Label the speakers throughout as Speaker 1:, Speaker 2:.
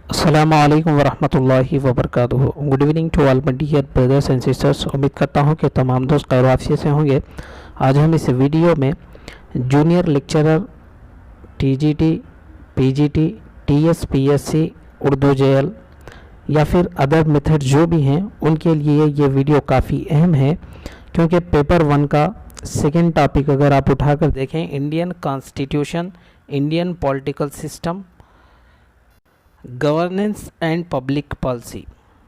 Speaker 1: अस्सलामु अलैकुम वरहमतुल्लाहि वबरकातुहू। Good evening to all my dear brothers and sisters. उम्मीद करता हूँ कि तमाम दोस्त खैर आफियत से होंगे। आज हम इस वीडियो में junior lecturer TGT, PGT, TSPSC, Urdu JL या फिर अदर मेथड जो भी हैं उनके लिए ये वीडियो काफ़ी अहम है, क्योंकि पेपर 1 का सेकेंड टॉपिक अगर आप उठाकर देखें, Indian constitution, Indian political system, governance and public policy.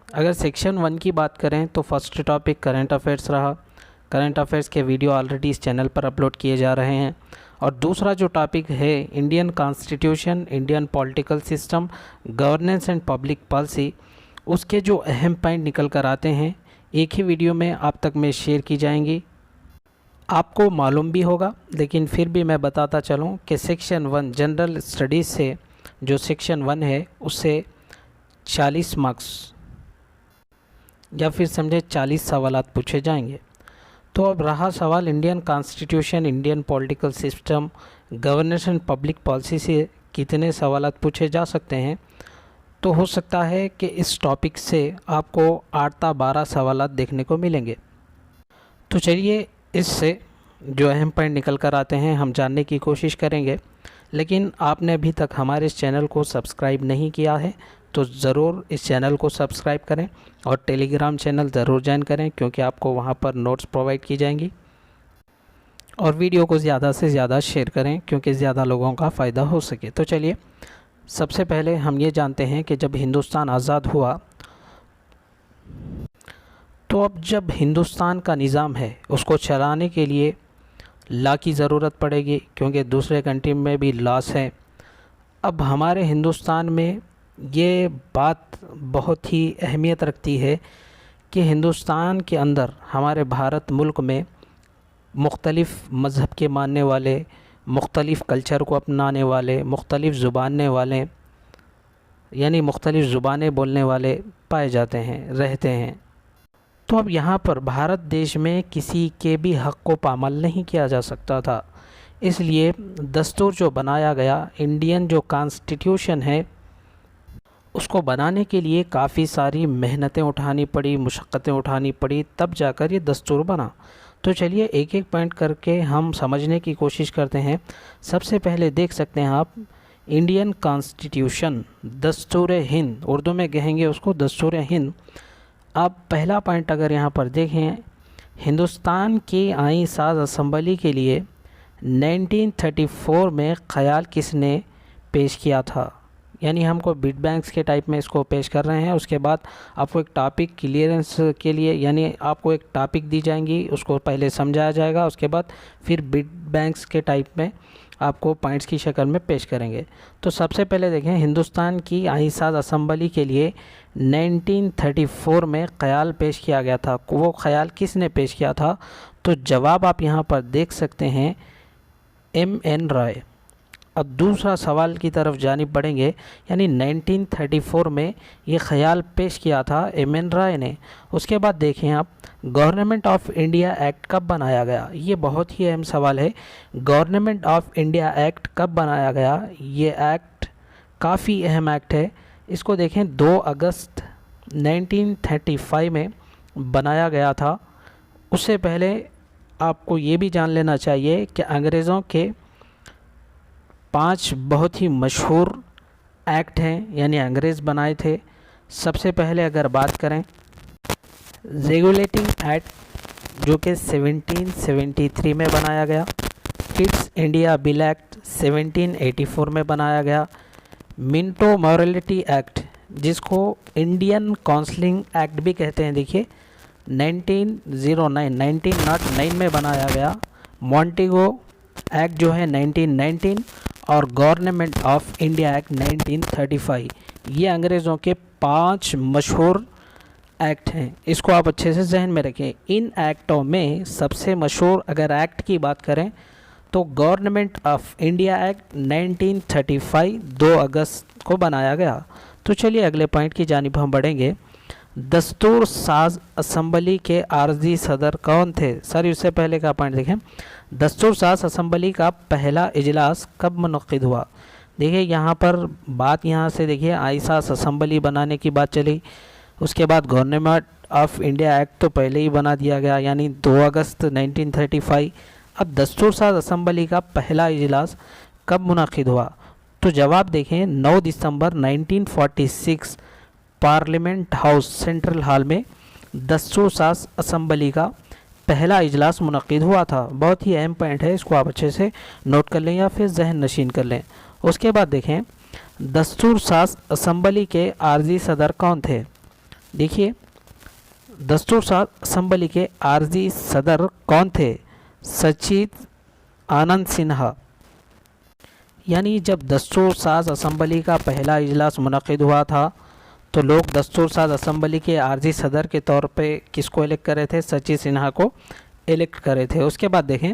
Speaker 1: अगर सेक्शन 1 की बात करें तो फर्स्ट टॉपिक करंट अफेयर्स रहा। करंट अफेयर्स के वीडियो ऑलरेडी इस चैनल पर अपलोड किए जा रहे हैं। और दूसरा जो टॉपिक है Indian constitution, Indian political system, governance and public policy, उसके जो अहम पॉइंट निकल कर आते हैं एक ही वीडियो में आप तक में शेयर की जाएंगी। आपको मालूम भी होगा, लेकिन फिर भी मैं बताता चलूँ कि सेक्शन 1 जनरल स्टडीज़ से जो सेक्शन 1 है उससे 40 मार्क्स या फिर समझे 40 सवालात पूछे जाएंगे। तो अब रहा सवाल Indian constitution, Indian political system, governance and public policy से कितने सवालात पूछे जा सकते हैं। तो हो सकता है कि इस टॉपिक से आपको 8 या 12 सवालात देखने को मिलेंगे। तो चलिए इससे जो अहम पॉइंट निकल कर आते हैं हम जानने की कोशिश करेंगे। लेकिन आपने अभी तक हमारे इस चैनल को सब्सक्राइब नहीं किया है तो ज़रूर इस चैनल को सब्सक्राइब करें और टेलीग्राम चैनल ज़रूर ज्वाइन करें, क्योंकि आपको वहां पर नोट्स प्रोवाइड की जाएंगी। और वीडियो को ज़्यादा से ज़्यादा शेयर करें क्योंकि ज़्यादा लोगों का फ़ायदा हो सके। तो चलिए सबसे पहले हम ये जानते हैं कि जब हिंदुस्तान आज़ाद हुआ तो अब जब हिंदुस्तान का निज़ाम है उसको चलाने के लिए लॉ की ज़रूरत पड़ेगी, क्योंकि दूसरे कंट्री में भी लॉस हैं। अब हमारे हिंदुस्तान में ये बात बहुत ही अहमियत रखती है कि हिंदुस्तान के अंदर हमारे भारत मुल्क में मुख्तलिफ़ मज़हब के मानने वाले, मुख्तलिफ़ कल्चर को अपनाने वाले, मुख्तलिफ़ ज़ुबानें वाले यानी मुख्तलिफ़ ज़ुबानें बोलने वाले पाए जाते हैं, रहते हैं। तो अब यहाँ पर भारत देश में किसी के भी हक़ को पामाल नहीं किया जा सकता था। इसलिए दस्तूर जो बनाया गया, इंडियन जो कॉन्स्टिट्यूशन है, उसको बनाने के लिए काफ़ी सारी मेहनतें उठानी पड़ी, मुशक्क़तें उठानी पड़ी, तब जाकर ये दस्तूर बना। तो चलिए एक एक पॉइंट करके हम समझने की कोशिश करते हैं। सबसे पहले देख सकते हैं आप इंडियन कॉन्स्टिट्यूशन, दस्तूर हिंद, उर्दू में कहेंगे उसको दस्तूर हिंद। अब पहला पॉइंट अगर यहाँ पर देखें, हिंदुस्तान की आईन साज असम्बली के लिए 1934 में ख़याल किसने पेश किया था। यानी हमको बिट बैंक्स के टाइप में इसको पेश कर रहे हैं। उसके बाद आपको एक टॉपिक क्लियरेंस के लिए यानी आपको एक टॉपिक दी जाएंगी, उसको पहले समझाया जाएगा, उसके बाद फिर बिट बैंक्स के टाइप में आपको पॉइंट्स की शक्ल में पेश करेंगे। तो सबसे पहले देखें, हिंदुस्तान की आईन साज असम्बली के लिए 1934 में ख़याल पेश किया गया था। वो ख़याल किसने पेश किया था? तो जवाब आप यहाँ पर देख सकते हैं, M.N. राय। अब दूसरा सवाल की तरफ जानिब बढ़ेंगे, यानी 1934 में ये ख़याल पेश किया था M.N. राय ने। उसके बाद देखें आप, गवर्नमेंट ऑफ इंडिया एक्ट कब बनाया गया? ये बहुत ही अहम सवाल है। गवर्नमेंट ऑफ इंडिया एक्ट कब बनाया गया? ये एक्ट काफ़ी अहम एक्ट है। इसको देखें 2 अगस्त 1935 में बनाया गया था। उससे पहले आपको ये भी जान लेना चाहिए कि अंग्रेज़ों के 5 बहुत ही मशहूर एक्ट हैं, यानी अंग्रेज़ बनाए थे। सबसे पहले अगर बात करें रेगुलेटिंग एक्ट, जो कि 1773 में बनाया गया। ईस्ट इंडिया बिल एक्ट 1784 में बनाया गया। मिंटो मॉरलिटी एक्ट, जिसको इंडियन काउंसलिंग एक्ट भी कहते हैं, देखिए 1909 में बनाया गया। मॉन्टेगो एक्ट जो है 1919 और गवर्नमेंट ऑफ इंडिया एक्ट 1935। ये अंग्रेज़ों के 5 मशहूर एक्ट हैं। इसको आप अच्छे से जहन में रखें। इन एक्टों में सबसे मशहूर अगर एक्ट की बात करें तो गवर्नमेंट ऑफ इंडिया एक्ट 1935 2 अगस्त को बनाया गया। तो चलिए अगले पॉइंट की जानिब हम बढ़ेंगे। दस्तूर साज असम्बली के आर्जी सदर कौन थे? सर इससे पहले का पॉइंट देखें, दस्तूर साज असम्बली का पहला इजलास कब मुनक़िद हुआ? देखिए यहाँ पर बात यहाँ से देखिए आईसास असेंबली बनाने की बात चली। उसके बाद गवर्नमेंट ऑफ इंडिया एक्ट तो पहले ही बना दिया गया, यानी 2 अगस्त 1935। अब दस्तूर साज असेंबली का पहला इजलास कब मुनक़िद हुआ? तो जवाब देखें 9 दिसंबर 1946 पार्लियामेंट हाउस सेंट्रल हॉल में दस्तूर साज असेंबली का पहला इजलास मुनक़िद हुआ था। बहुत ही अहम पॉइंट है, इसको आप अच्छे से नोट कर लें या फिर जहन नशीन कर लें। उसके बाद देखें दस्तूर साज असेंबली के आर्जी सदर कौन थे? देखिए दस्तूर साज असेंबली के आर्जी सदर कौन थे? सचिद आनंद सिन्हा। यानी जब दस्तूर साज असेंबली का पहला इजलास मुनक़िद हुआ था तो लोग दस्तूर साज असेंबली के आर्जी सदर के तौर पे किसको इलेक्ट करे थे? सचिद सिन्हा को इलेक्ट करे थे। उसके बाद देखें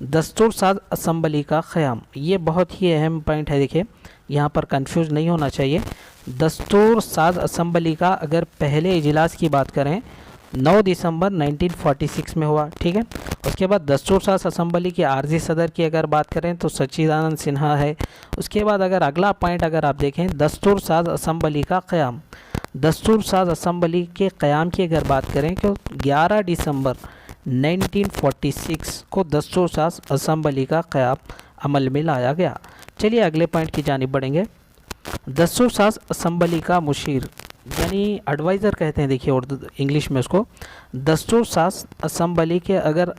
Speaker 1: दस्तूर साज असेंबली का क़याम, ये बहुत ही अहम पॉइंट है। देखिए यहाँ पर कंफ्यूज नहीं होना चाहिए। दस्तूर साज असेंबली का अगर पहले इजलास की बात करें 9 दिसंबर 1946 में हुआ, ठीक है। उसके बाद दस्तूर साज असेंबली के आर्जी सदर की अगर बात करें तो सच्चिदानंद सिन्हा है। उसके बाद अगर अगला पॉइंट अगर आप देखें दस्तूर साज असेंबली का क़याम, दस्तूर साज असेंबली के क़याम की अगर बात करें तो 11 दिसंबर 1946 को दस्तूर साज असेंबली का क़याम अमल में लाया गया। चलिए अगले पॉइंट की जानिब बढ़ेंगे। दस्तूर साज असेंबली का मुशीर यानी एडवाइज़र कहते हैं, देखिए उर्दू इंग्लिश में उसको। दस्तूर साज असेंबली के अगर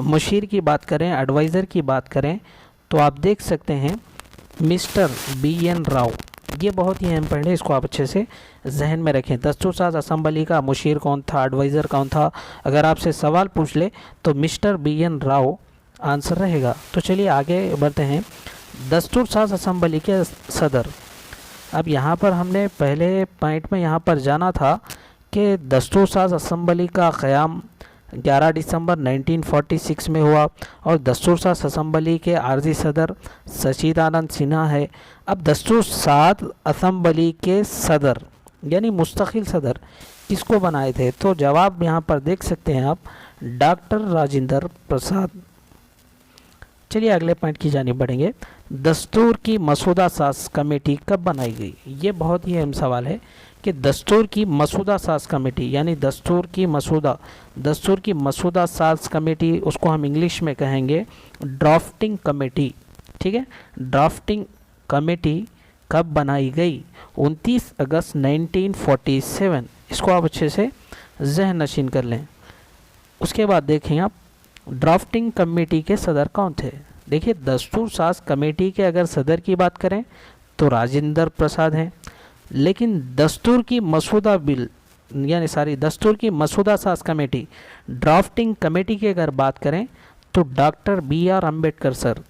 Speaker 1: मुशीर की बात करें, एडवाइज़र की बात करें तो आप देख सकते हैं मिस्टर BN राव। ये बहुत ही अहम पॉइंट है, इसको आप अच्छे से जहन में रखें। दस्तूर साज असेंबली का मुशीर कौन था, एडवाइज़र कौन था? अगर आपसे सवाल पूछ ले तो मिस्टर BN राव आंसर रहेगा। तो चलिए आगे बढ़ते हैं। दस्तूर साज असेंबली के सदर, अब यहाँ पर हमने पहले पॉइंट में यहाँ पर जाना था कि दस्तूर साज असेंबली का क़याम 11 दिसंबर 1946 में हुआ और दस्तूर साज असेंबली के आर्जी सदर सच्चिदानंद सिन्हा है। अब दस्तूर साज असेंबली के सदर यानी मुस्तकिल सदर किसको बनाए थे? तो जवाब यहाँ पर देख सकते हैं आप, डॉक्टर राजेंद्र प्रसाद। चलिए अगले पॉइंट की जानिब बढ़ेंगे। दस्तूर की मसूदा साज कमेटी कब बनाई गई? ये बहुत ही अहम सवाल है कि दस्तूर की मसूदा साज कमेटी यानी दस्तूर की मसूदा साज कमेटी, उसको हम इंग्लिश में कहेंगे ड्राफ्टिंग कमेटी, ठीक है। ड्राफ्टिंग कमेटी कब बनाई गई? 29 अगस्त 1947। इसको आप अच्छे से जहन नशीन कर लें। उसके बाद देखें आप ड्राफ्टिंग कमेटी के सदर कौन थे? देखिए दस्तूर साज कमेटी के अगर सदर की बात करें तो राजेंद्र प्रसाद हैं, लेकिन दस्तूर की मसूदा साज कमेटी ड्राफ्टिंग कमेटी की अगर बात करें तो डॉक्टर BR अम्बेडकर सर,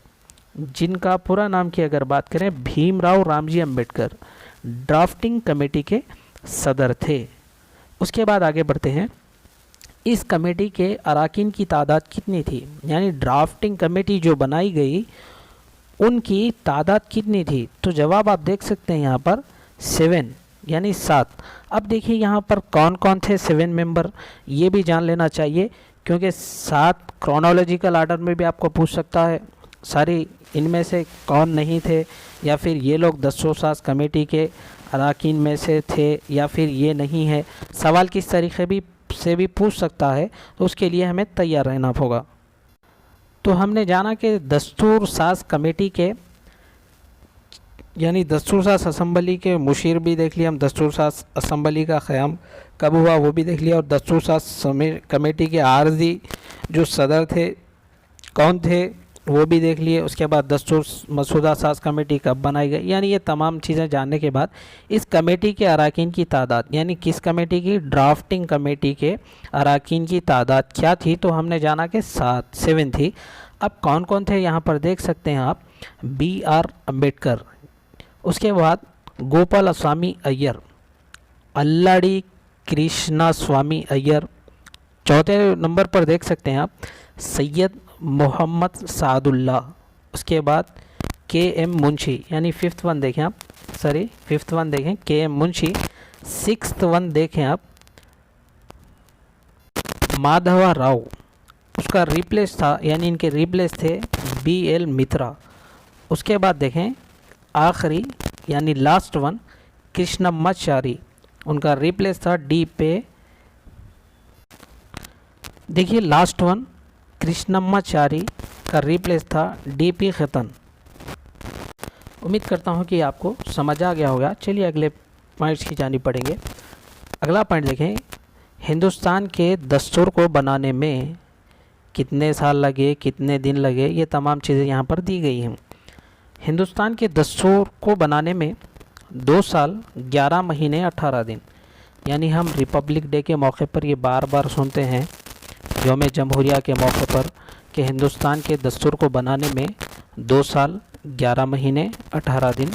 Speaker 1: जिनका पूरा नाम की अगर बात करें भीमराव रामजी अम्बेडकर, ड्राफ्टिंग कमेटी के सदर थे। उसके बाद आगे बढ़ते हैं। इस कमेटी के अराकीन की तादाद कितनी थी? यानी ड्राफ्टिंग कमेटी जो बनाई गई उनकी तादाद कितनी थी? तो जवाब आप देख सकते हैं यहाँ पर 7 यानी 7। अब देखिए यहाँ पर कौन कौन थे 7 मेंबर, ये भी जान लेना चाहिए क्योंकि 7 क्रोनोलॉजिकल आर्डर में भी आपको पूछ सकता है सारी इनमें से कौन नहीं थे, या फिर ये लोग दस्तूर साज कमेटी के अराकीन में से थे या फिर ये नहीं है। सवाल किस तरीके से भी पूछ सकता है, तो उसके लिए हमें तैयार रहना होगा। तो हमने जाना कि दस्तूर साज कमेटी के यानी दस्तूर साज असेंबली के मुशीर भी देख लिया हम, दस्तूर साज असेंबली का क़याम कब हुआ वो भी देख लिया, और दस्तूर साज कमेटी के आर्जी जो सदर थे कौन थे वो भी देख लिए। उसके बाद दस्तूर मसूदा साज कमेटी कब बनाई गई, यानी ये तमाम चीज़ें जानने के बाद इस कमेटी के अराकीन की तादाद, यानी किस कमेटी की, ड्राफ्टिंग कमेटी के अराकीन की तादाद क्या थी, तो हमने जाना कि 7 थी। अब कौन कौन थे यहाँ पर देख सकते हैं आप, BR अम्बेडकर, उसके बाद गोपाल स्वामी अय्यर, अल्लाड़ी कृष्णा स्वामी अय्यर, चौथे नंबर पर देख सकते हैं आप सैयद मोहम्मद सादुल्ला, उसके बाद KM मुंशी, यानी फिफ्थ वन देखें KM मुंशी, 6th वन देखें आप माधवा राव, उसका रिप्लेस था यानी इनके रिप्लेस थे BL मित्रा। उसके बाद देखें आखिरी यानी लास्ट वन कृष्णम्माचारी, उनका रिप्लेस था डी पे। देखिए लास्ट वन कृष्णम्माचारी का रिप्लेस था डी पी खतन। उम्मीद करता हूँ कि आपको समझ आ गया होगा। चलिए अगले पॉइंट्स की जानी पड़ेंगे। अगला पॉइंट देखें, हिंदुस्तान के दस्तूर को बनाने में कितने साल लगे, कितने दिन लगे, ये तमाम चीज़ें यहाँ पर दी गई हैं। हिंदुस्तान के दस्तूर को बनाने में 2 साल 11 महीने 18 दिन, यानी हम रिपब्लिक डे के मौके पर ये बार बार सुनते हैं, यौम जमहूरिया के मौके पर, कि हिंदुस्तान के दस्तूर को बनाने में 2 साल 11 महीने 18 दिन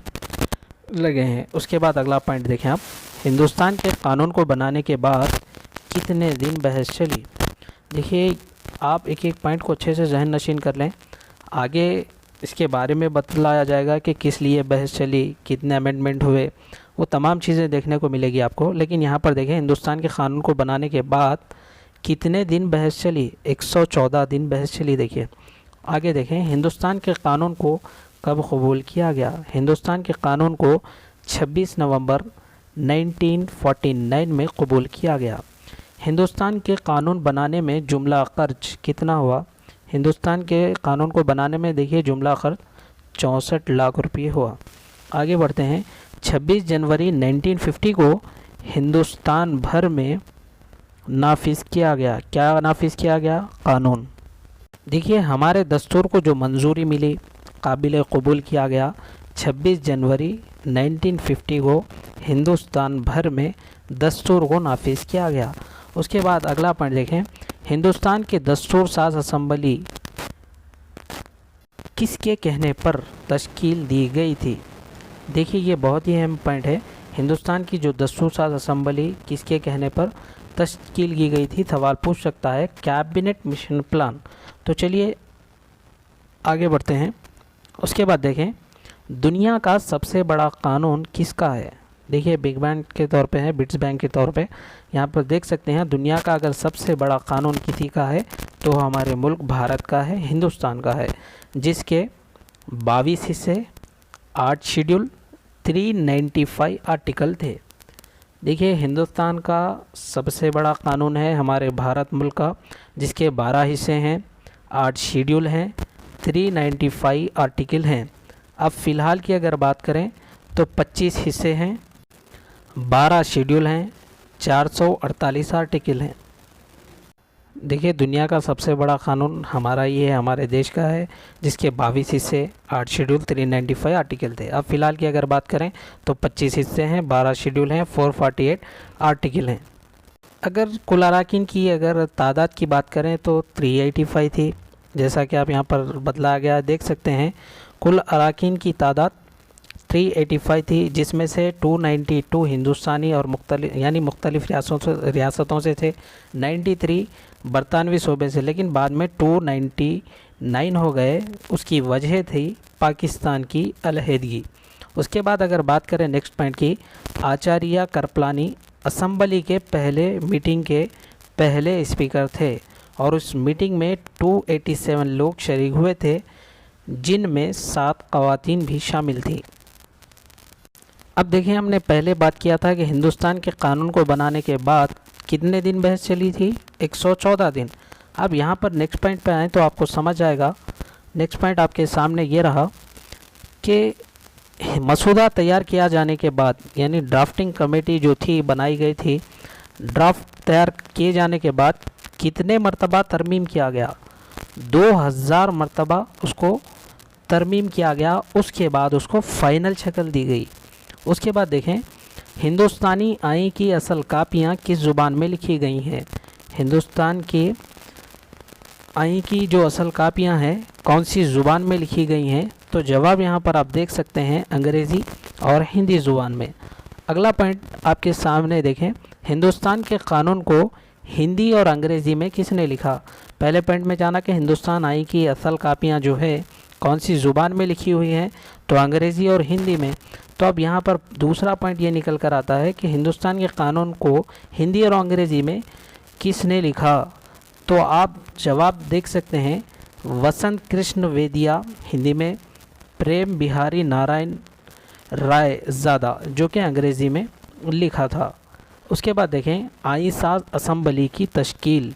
Speaker 1: लगे हैं। उसके बाद अगला पॉइंट देखें आप, हिंदुस्तान के कानून को बनाने के बाद कितने दिन बहस चली। देखिए आप एक एक पॉइंट को अच्छे से जहन नशीन कर लें, आगे इसके बारे में बतलाया जाएगा कि किस लिए बहस चली, कितने अमेंडमेंट हुए, वो तमाम चीज़ें देखने को मिलेगी आपको। लेकिन यहाँ पर देखें हिंदुस्तान के कानून को बनाने के बाद कितने दिन बहस चली, 114 दिन बहस चली। देखिए आगे देखें, हिंदुस्तान के कानून को कब कबूल किया गया। हिंदुस्तान के कानून को 26 नवंबर 1949 में कबूल किया गया। हिंदुस्तान के कानून बनाने में जुमला खर्च कितना हुआ। हिंदुस्तान के कानून को बनाने में देखिए जुमला खर्च 64 लाख रुपये हुआ। आगे बढ़ते हैं, 26 जनवरी 1950 को हिंदुस्तान भर में नाफिज किया गया। क्या नाफिज किया गया? कानून। देखिए हमारे दस्तूर को जो मंजूरी मिली, काबिल कबूल किया गया, 26 जनवरी 1950 को हिंदुस्तान भर में दस्तूर को नाफिज किया गया। उसके बाद अगला पॉइंट देखें, हिंदुस्तान के दस्तूर साज असम्बली किसके कहने पर तश्कील दी गई थी। देखिए ये बहुत ही अहम पॉइंट है, हिंदुस्तान की जो दस्तूर साज असम्बली किसके कहने पर तश्कील की गई थी। सवाल पूछ सकता है कैबिनेट मिशन प्लान। तो चलिए आगे बढ़ते हैं। उसके बाद देखें, दुनिया का सबसे बड़ा कानून किसका है। देखिए बिग बैंग के तौर पे है, बिट्स बैंग के तौर पे यहाँ पर देख सकते हैं, दुनिया का अगर सबसे बड़ा कानून किसी का है तो हमारे मुल्क भारत का है, हिंदुस्तान का है, जिसके 22 हिस्से, 8 शेड्यूल, 395 आर्टिकल थे। देखिए हिंदुस्तान का सबसे बड़ा कानून है हमारे भारत मुल्क का, जिसके 12 हिस्से हैं, 8 शेड्यूल हैं, 395 आर्टिकल हैं। अब फ़िलहाल की अगर बात करें तो 25 हिस्से हैं, 12 शेड्यूल हैं, 448 आर्टिकल हैं। देखिए दुनिया का सबसे बड़ा कानून हमारा ये है, हमारे देश का है, जिसके 22 हिस्से, 8 शेड्यूल, 395 आर्टिकल थे। अब फ़िलहाल की अगर बात करें तो 25 हिस्से हैं, 12 शेड्यूल हैं, 448 आर्टिकल हैं। अगर कुल अराकीन की अगर तादाद की बात करें तो 385 थी, जैसा कि आप यहाँ पर बदला गया देख सकते हैं। कुल अराकीन की तादाद 385 थी, जिसमें से 292 हिंदुस्तानी और मुख्तलिफ रियासतों से थे, 93 बरतानवी सूबे से, लेकिन बाद में 299 हो गए। उसकी वजह थी पाकिस्तान की अलहदगी। उसके बाद अगर बात करें नेक्स्ट पॉइंट की, आचार्य कृपलानी असम्बली के पहले मीटिंग के पहले स्पीकर थे और उस मीटिंग में 287 लोग शरीक हुए थे, जिनमें 7 ख़वातीन भी शामिल थी। अब देखिए हमने पहले बात किया था कि हिंदुस्तान के कानून को बनाने के बाद कितने दिन बहस चली थी, 114 दिन। अब यहाँ पर नेक्स्ट पॉइंट पे आएँ तो आपको समझ आएगा। नेक्स्ट पॉइंट आपके सामने ये रहा कि मसूदा तैयार किया जाने के बाद, यानी ड्राफ्टिंग कमेटी जो थी बनाई गई थी, ड्राफ्ट तैयार किए जाने के बाद कितने मरतबा तरमीम किया गया, 2000 मरतबा उसको तरमीम किया गया। उसके बाद उसको फ़ाइनल शक्ल दी गई। उसके बाद देखें, हिंदुस्तानी आइन की असल कापियाँ किस ज़ुबान में लिखी गई हैं। हिंदुस्तान के आइन की जो असल कापियाँ हैं कौन सी ज़ुबान में लिखी गई हैं, तो जवाब यहाँ पर आप देख सकते हैं, अंग्रेज़ी और हिंदी ज़ुबान में। अगला पॉइंट आपके सामने देखें, हिंदुस्तान के कानून को हिंदी और अंग्रेज़ी में किसने लिखा। पहले पॉइंट में जाना कि हिंदुस्तान आइन की असल कापियाँ जो है कौन सी ज़ुबान में लिखी हुई हैं, तो अंग्रेज़ी और हिंदी में। तो अब यहाँ पर दूसरा पॉइंट ये निकल कर आता है कि हिंदुस्तान के कानून को हिंदी और अंग्रेज़ी में किसने लिखा। तो आप जवाब देख सकते हैं, वसंत कृष्ण वेदिया हिंदी में, प्रेम बिहारी नारायण राय ज़्यादा, जो कि अंग्रेज़ी में लिखा था। उसके बाद देखें आइंसास असम्बली की तश्कील।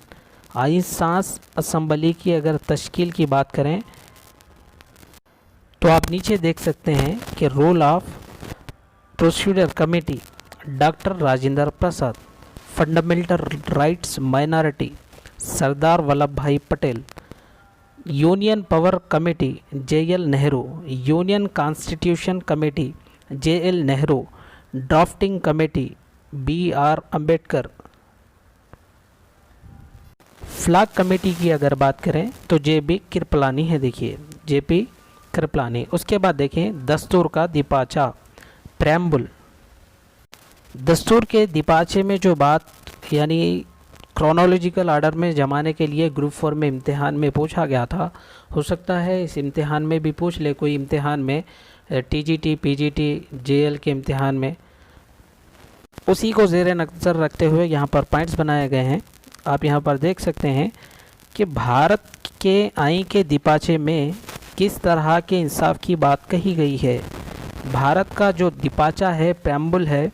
Speaker 1: आइंसास असम्बली की अगर तश्कील की बात करें तो आप नीचे देख सकते हैं कि role of procedure committee doctor Rajendra Prasad, fundamental rights minority Sardar Vallabh Bhai Patel, union power committee JL Nehru, union constitution committee JL Nehru, drafting committee BR Ambedkar, flag committee की अगर बात करें तो JP कृपलानी है, देखिए JP कृपलानी। उसके बाद देखें दस्तूर का दिपाचा प्रेम्बुल। दस्तूर के दिपाचे में जो बात यानी क्रोनोलॉजिकल आर्डर में जमाने के लिए ग्रुप 4 में इम्तिहान में पूछा गया था, हो सकता है इस इम्तिहान में भी पूछ ले कोई इम्तिहान में, TGT PGT JL के इम्तिहान में, उसी को ज़ेर नज़र रखते हुए यहाँ पर पॉइंट्स बनाए गए हैं। आप यहाँ पर देख सकते हैं कि भारत के आईन के दिपाचे में किस तरह के इंसाफ की बात कही गई है। भारत का जो दिपाचा है, प्रेम्बुल है,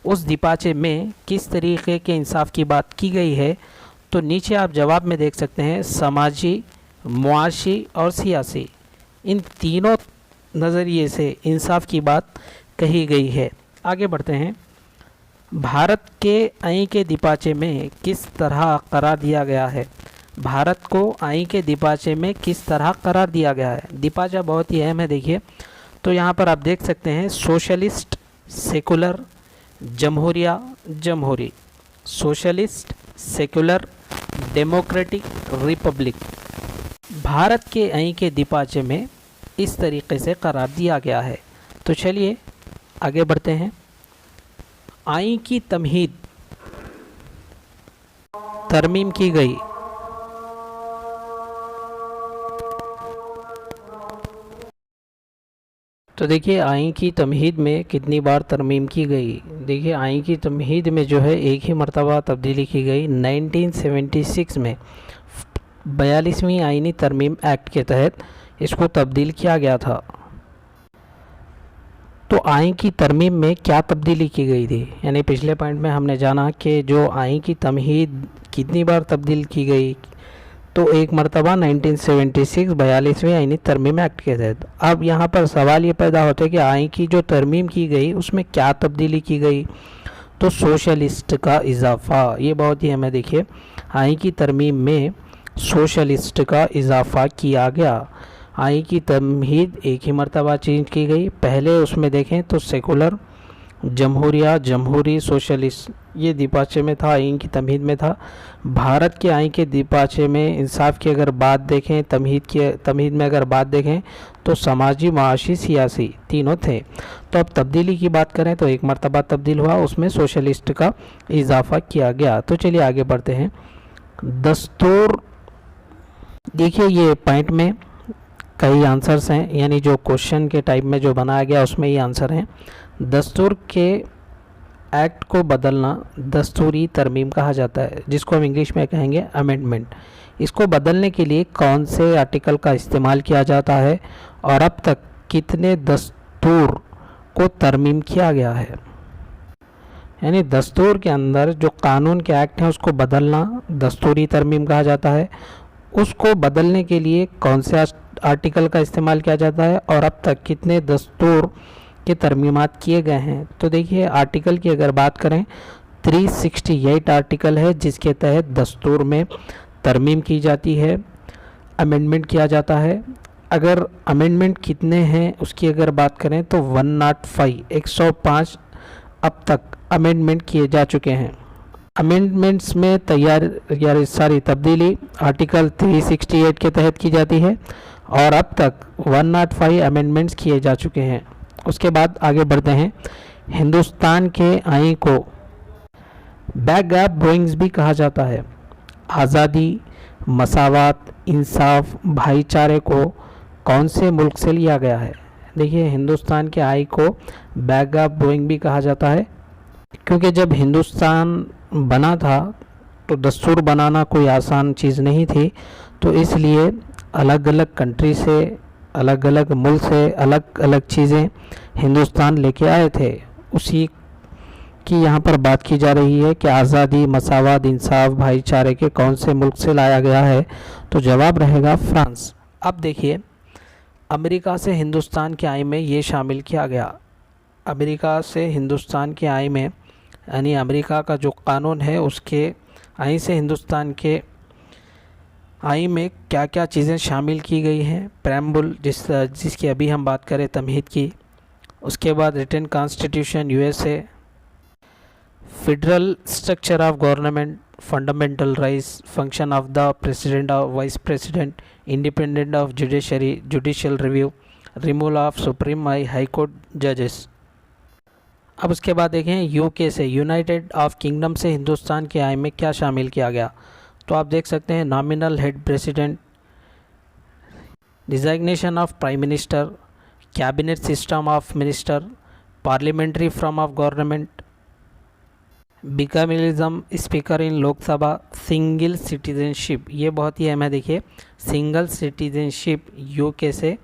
Speaker 1: उस दिपाचे में किस तरीके के इंसाफ की बात की गई है। तो नीचे आप जवाब में देख सकते हैं समाजी, मुआशी और सियासी, इन तीनों नज़रिए से इंसाफ की बात कही गई है। आगे बढ़ते हैं। भारत के आईन के दिपाचे में किस तरह करार दिया गया है। भारत को आईन के दिपाचे में किस तरह करार दिया गया है। दिपाचा बहुत ही अहम है, देखिए तो यहाँ पर आप देख सकते हैं सोशलिस्ट, सेकुलर, जमहूरिया, जमहूरी, socialist, secular, democratic, republic. Bharat के आईन के दिपाचे में इस तरीके से करार दिया गया है। तो चलिए आगे बढ़ते हैं। आईन की तमहीद तरमीम की गई। तो देखिए आईन की तमहीद में कितनी बार तरमीम की गई। देखिए आईन की तमहीद में जो है एक ही मरतबा तब्दीली की गई। 1976 में 42वीं आईनी तरमीम एक्ट के तहत इसको तब्दील किया गया था। तो आईन की तरमीम में क्या तब्दीली की गई थी, यानी पिछले पॉइंट में हमने जाना कि जो आईन की तमहीद कितनी बार तब्दील की गई, तो एक मरतबा 1976 42वीं आईनी तरमीम एक्ट के तहत। अब यहाँ पर सवाल ये पैदा होता है कि आईन की जो तरमीम की गई उसमें क्या तब्दीली की गई। तो सोशलिस्ट का इजाफ़ा, ये बहुत ही हमें देखिए आईन की तरमीम में सोशलिस्ट का इजाफ़ा किया गया। आईन की तमहीद एक ही मरतबा चेंज की गई। पहले उसमें देखें तो सेकुलर, जमहूरिया, जमहूरी, सोशलिस्ट, ये दिपाचे में था, आईन की तमहीद में था। भारत के आईन के दिपाचे में इंसाफ की अगर बात देखें, तमहीद में अगर बात देखें तो समाजी, माशी, सियासी तीनों थे। तो अब तब्दीली की बात करें तो एक मरतबा तब्दील हुआ, उसमें सोशलिस्ट का इजाफ़ा किया गया। तो चलिए आगे बढ़ते हैं। दस्तूर, देखिए ये पॉइंट में कई आंसर्स हैं, यानी जो क्वेश्चन के टाइप में जो बनाया गया उसमें ये आंसर हैं। दस्तूर के एक्ट को बदलना दस्तूरी तरमीम कहा जाता है, जिसको हम इंग्लिश में कहेंगे अमेंडमेंट। इसको बदलने के लिए कौन से आर्टिकल का इस्तेमाल किया जाता है और अब तक कितने दस्तूर को तरमीम किया गया है। यानी दस्तूर के अंदर जो कानून के एक्ट हैं उसको बदलना दस्तूरी तरमीम कहा जाता है। उसको बदलने के लिए कौन से आर्टिकल का इस्तेमाल किया जाता है और अब तक कितने दस्तूर के तरमीमात किए गए हैं। तो देखिए आर्टिकल की अगर बात करें 368 आर्टिकल है जिसके तहत दस्तूर में तरमीम की जाती है, अमेंडमेंट किया जाता है। अगर अमेंडमेंट कितने हैं उसकी अगर बात करें तो 105 अब तक अमेंडमेंट किए जा चुके हैं। अमेंडमेंट्स में सारी तब्दीली आर्टिकल 368 के तहत की जाती है और अब तक 105 अमेंडमेंट्स किए जा चुके हैं। उसके बाद आगे बढ़ते हैं। हिंदुस्तान के आईन को बैकग्राफ ड्राइंग्स भी कहा जाता है। आज़ादी, मसावात, इंसाफ, भाईचारे को कौन से मुल्क से लिया गया है। देखिए हिंदुस्तान के आईन को बैकग्राफ ड्राइंग भी कहा जाता है, क्योंकि जब हिंदुस्तान बना था तो दस्तूर बनाना कोई आसान चीज़ नहीं थी, तो इसलिए अलग अलग कंट्री से अलग अलग मुल्क से अलग अलग चीज़ें हिंदुस्तान लेके आए थे, उसी की यहाँ पर बात की जा रही है कि आज़ादी, मसावत, इंसाफ, भाईचारे के कौन से मुल्क से लाया गया है। तो जवाब रहेगा फ्रांस। अब देखिए, अमेरिका से हिंदुस्तान के आइन में ये शामिल किया गया। अमेरिका से हिंदुस्तान के आइन में, यानी अमेरिका का जो कानून है उसके आइन से हिंदुस्तान के आइन में क्या क्या चीज़ें शामिल की गई हैं। प्रेम्बुल, जिसकी अभी हम बात करें तमहीद की, उसके बाद written constitution USA, federal structure of government, fundamental rights, function of the president और vice president, independent of judiciary, judicial review, removal of supreme high court जजेस। अब उसके बाद देखें यूके से, यूनाइटेड ऑफ किंगडम से हिंदुस्तान के आइन में क्या शामिल किया गया। तो आप देख सकते हैं nominal head president, designation of prime minister, cabinet system of minister, parliamentary form of government, bicameralism, speaker in Lok Sabha, single citizenship. ये बहुत ही अहम है। देखिए, सिंगल सिटीजनशिप यूके से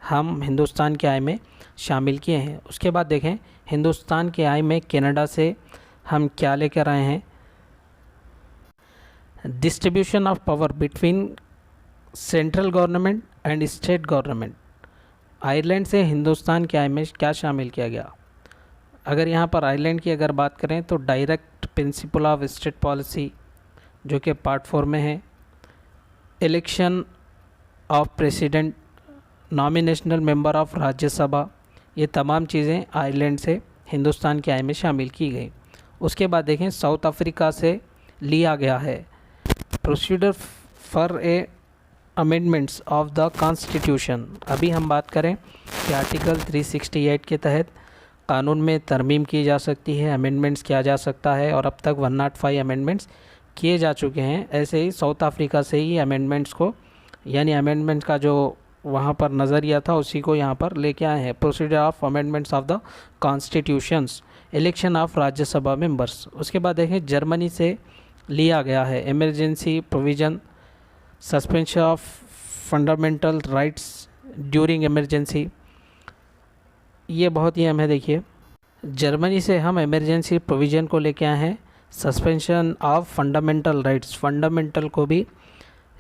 Speaker 1: हम हिंदुस्तान के आइन में शामिल किए हैं। उसके बाद देखें हिंदुस्तान के आइन में कनाडा से हम क्या लेकर आए हैं। Distribution of power between central government and state government. Ireland से हिंदुस्तान के आइन में क्या शामिल किया गया। अगर यहाँ पर आयरलैंड की अगर बात करें तो direct principle of state policy, जो कि पार्ट 4 में है, election of president, nominational member of Rajya Sabha, ये तमाम चीज़ें आयरलैंड से हिंदुस्तान के आइन में शामिल की गई। उसके बाद देखें साउथ अफ्रीका से लिया गया है procedure for a amendments of the constitution. अभी हम बात करें कि आर्टिकल 368 के तहत कानून में तरमीम की जा सकती है, अमेंडमेंट्स किया जा सकता है, और अब तक 105 अमेंडमेंट्स किए जा चुके हैं। ऐसे ही साउथ अफ्रीका से ही अमेंडमेंट्स को, यानी अमेंडमेंट का जो वहाँ पर नज़रिया था उसी को यहाँ पर लेके आए हैं। Procedure of amendments of the constitutions, election of Rajya Sabha members. उसके बाद देखें जर्मनी से लिया गया है emergency provision, suspension of fundamental rights during emergency. ये बहुत ही अहम है। देखिए, जर्मनी से हम इमरजेंसी प्रोविज़न को लेके आए हैं, suspension of fundamental rights, fundamental को भी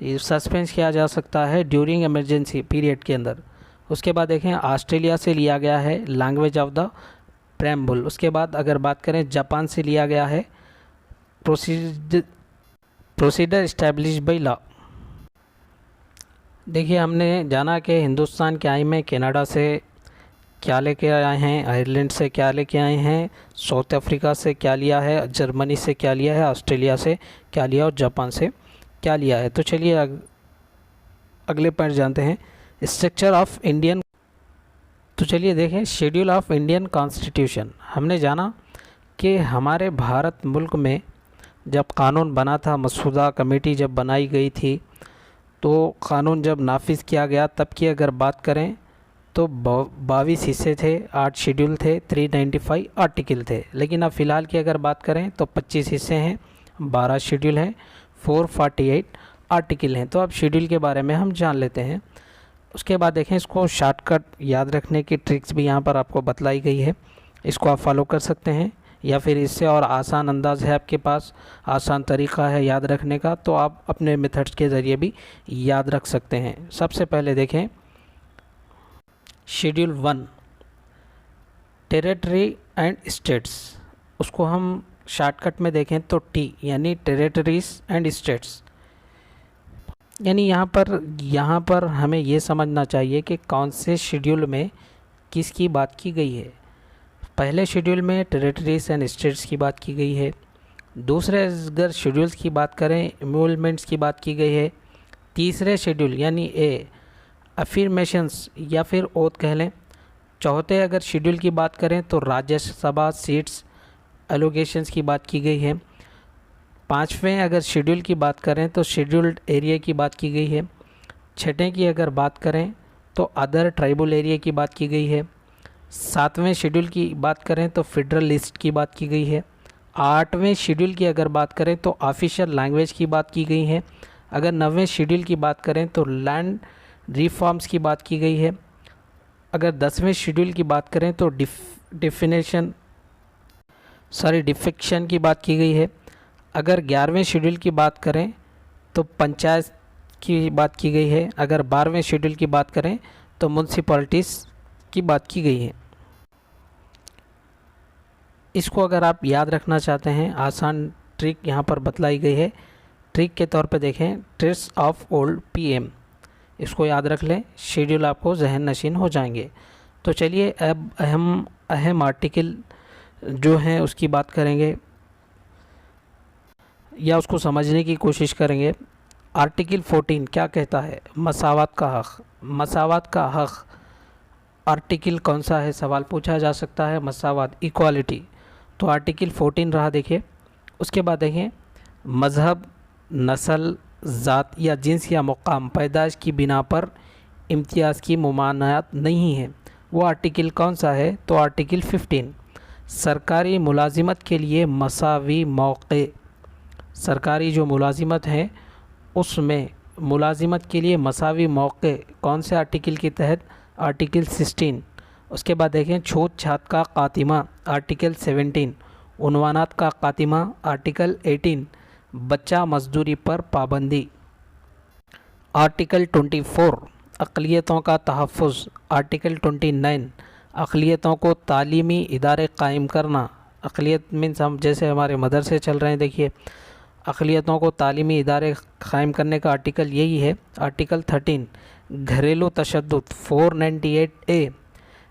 Speaker 1: सस्पेंस किया जा सकता है ड्यूरिंग इमरजेंसी पीरियड के अंदर। उसके बाद देखें ऑस्ट्रेलिया से लिया गया है लैंग्वेज ऑफ द प्रेम्बुल। उसके बाद अगर बात करें जापान से लिया गया है प्रोसीजर इस्टेब्लिश बाई लॉ। देखिए, हमने जाना कि हिंदुस्तान के आइन में कनाडा से क्या लेके आए हैं, आयरलैंड से क्या लेके आए हैं, साउथ अफ्रीका से क्या लिया है, जर्मनी से क्या लिया है, ऑस्ट्रेलिया से क्या लिया और जापान से क्या लिया है। तो चलिए अगले पॉइंट जानते हैं, स्ट्रक्चर ऑफ इंडियन। तो चलिए देखें शेड्यूल ऑफ इंडियन कॉन्स्टिट्यूशन। हमने जाना कि हमारे भारत मुल्क में जब कानून बना था, मसूदा कमेटी जब बनाई गई थी, तो कानून जब नाफिज किया गया तब की अगर बात करें तो 22 हिस्से थे, 8 शेड्यूल थे, 395 आर्टिकल थे। लेकिन अब फ़िलहाल की अगर बात करें तो 25 हिस्से हैं, 12 शेड्यूल हैं, 448 आर्टिकल हैं। तो अब शेड्यूल के बारे में हम जान लेते हैं। उसके बाद देखें, इसको शॉर्टकट याद रखने की ट्रिक्स भी यहाँ पर आपको बतलाई गई है, इसको आप फॉलो कर सकते हैं, या फिर इससे और आसान अंदाज़ है आपके पास, आसान तरीका है याद रखने का, तो आप अपने मेथड्स के ज़रिए भी याद रख सकते हैं। सबसे पहले देखें शेड्यूल 1 टेरिटरी एंड स्टेट्स, उसको हम शॉर्टकट में देखें तो टी, यानी टेरिटरीज एंड स्टेट्स। यानी यहाँ पर हमें ये समझना चाहिए कि कौन से शेड्यूल में किसकी बात की गई है। पहले शेड्यूल में टेरिटरीज एंड स्टेट्स की बात की गई है। दूसरे अगर शेड्यूल्स की बात करें, एमोलमेंट्स की बात की गई है। तीसरे शेड्यूल यानी ए अफर्मेशंस या फिर ओथ कह लें। चौथे अगर शेड्यूल की बात करें तो राज्यसभा सीट्स एलोकेशंस की बात की गई है। पाँचवें अगर शेड्यूल की बात करें तो शेड्यूल्ड एरिया की बात की गई है। छठे की अगर बात करें तो अदर ट्राइबल एरिया की बात की गई है। सातवें शेड्यूल की बात करें तो फेडरल लिस्ट की बात की गई है। आठवें शेड्यूल की अगर बात करें तो ऑफिशियल लैंग्वेज की बात की गई है। अगर 9वें शेड्यूल की बात करें तो लैंड रिफॉर्म्स की बात की गई है। अगर 10वें शेड्यूल की बात करें तो डिफेक्शन की बात की गई है। अगर 11वें शेड्यूल की बात करें तो पंचायत की बात की गई है। अगर 12वें शेड्यूल की बात करें तो म्यूनसिपैलिटीज़ की बात की गई है। इसको अगर आप याद रखना चाहते हैं, आसान ट्रिक यहाँ पर बतलाई गई है। ट्रिक के तौर पे देखें, ट्रेस ऑफ ओल्ड पीएम, इसको याद रख लें, शेड्यूल आपको जहन नशीन हो जाएंगे। तो चलिए अब अहम अहम आर्टिकल जो हैं उसकी बात करेंगे या उसको समझने की कोशिश करेंगे। आर्टिकल 14 क्या कहता है? मसावत का हक़। मसावत का हक़ आर्टिकल कौन सा है, सवाल पूछा जा सकता है। मसावत, इक्वालिटी, तो आर्टिकल 14 रहा। देखिए उसके बाद देखें, मज़हब, नस्ल, ज़ात या जिन्स या मुकाम, पैदाइश की बिना पर इम्तियाज़ की ममानियत नहीं है। वो आर्टिकल कौन सा है? तो आर्टिकल 15। सरकारी मुलाजिमत के लिए मसावी मौक़े, सरकारी जो मुलाजिमत है उसमें मुलाजिमत के लिए मसावी मौक़े कौन से आर्टिकल के तहत? आर्टिकल 16। उसके बाद देखें, छूत छात का ख़ात्मा, आर्टिकल 17। उन्वानात का ख़ात्मा, आर्टिकल 18। बच्चा मजदूरी पर पाबंदी, आर्टिकल 24। अक़लियतों का तहफ़्फ़ुज़, आर्टिकल 29। अक़लियतों को तालीमी इदारे कायम करना, अक़लियत मीन्स हम जैसे हमारे मदरसे चल रहे हैं, देखिए अक़लियतों को तालीमी इदारे कायम करने का आर्टिकल यही है। आर्टिकल 13। घरेलू तशद्दुद, 498A।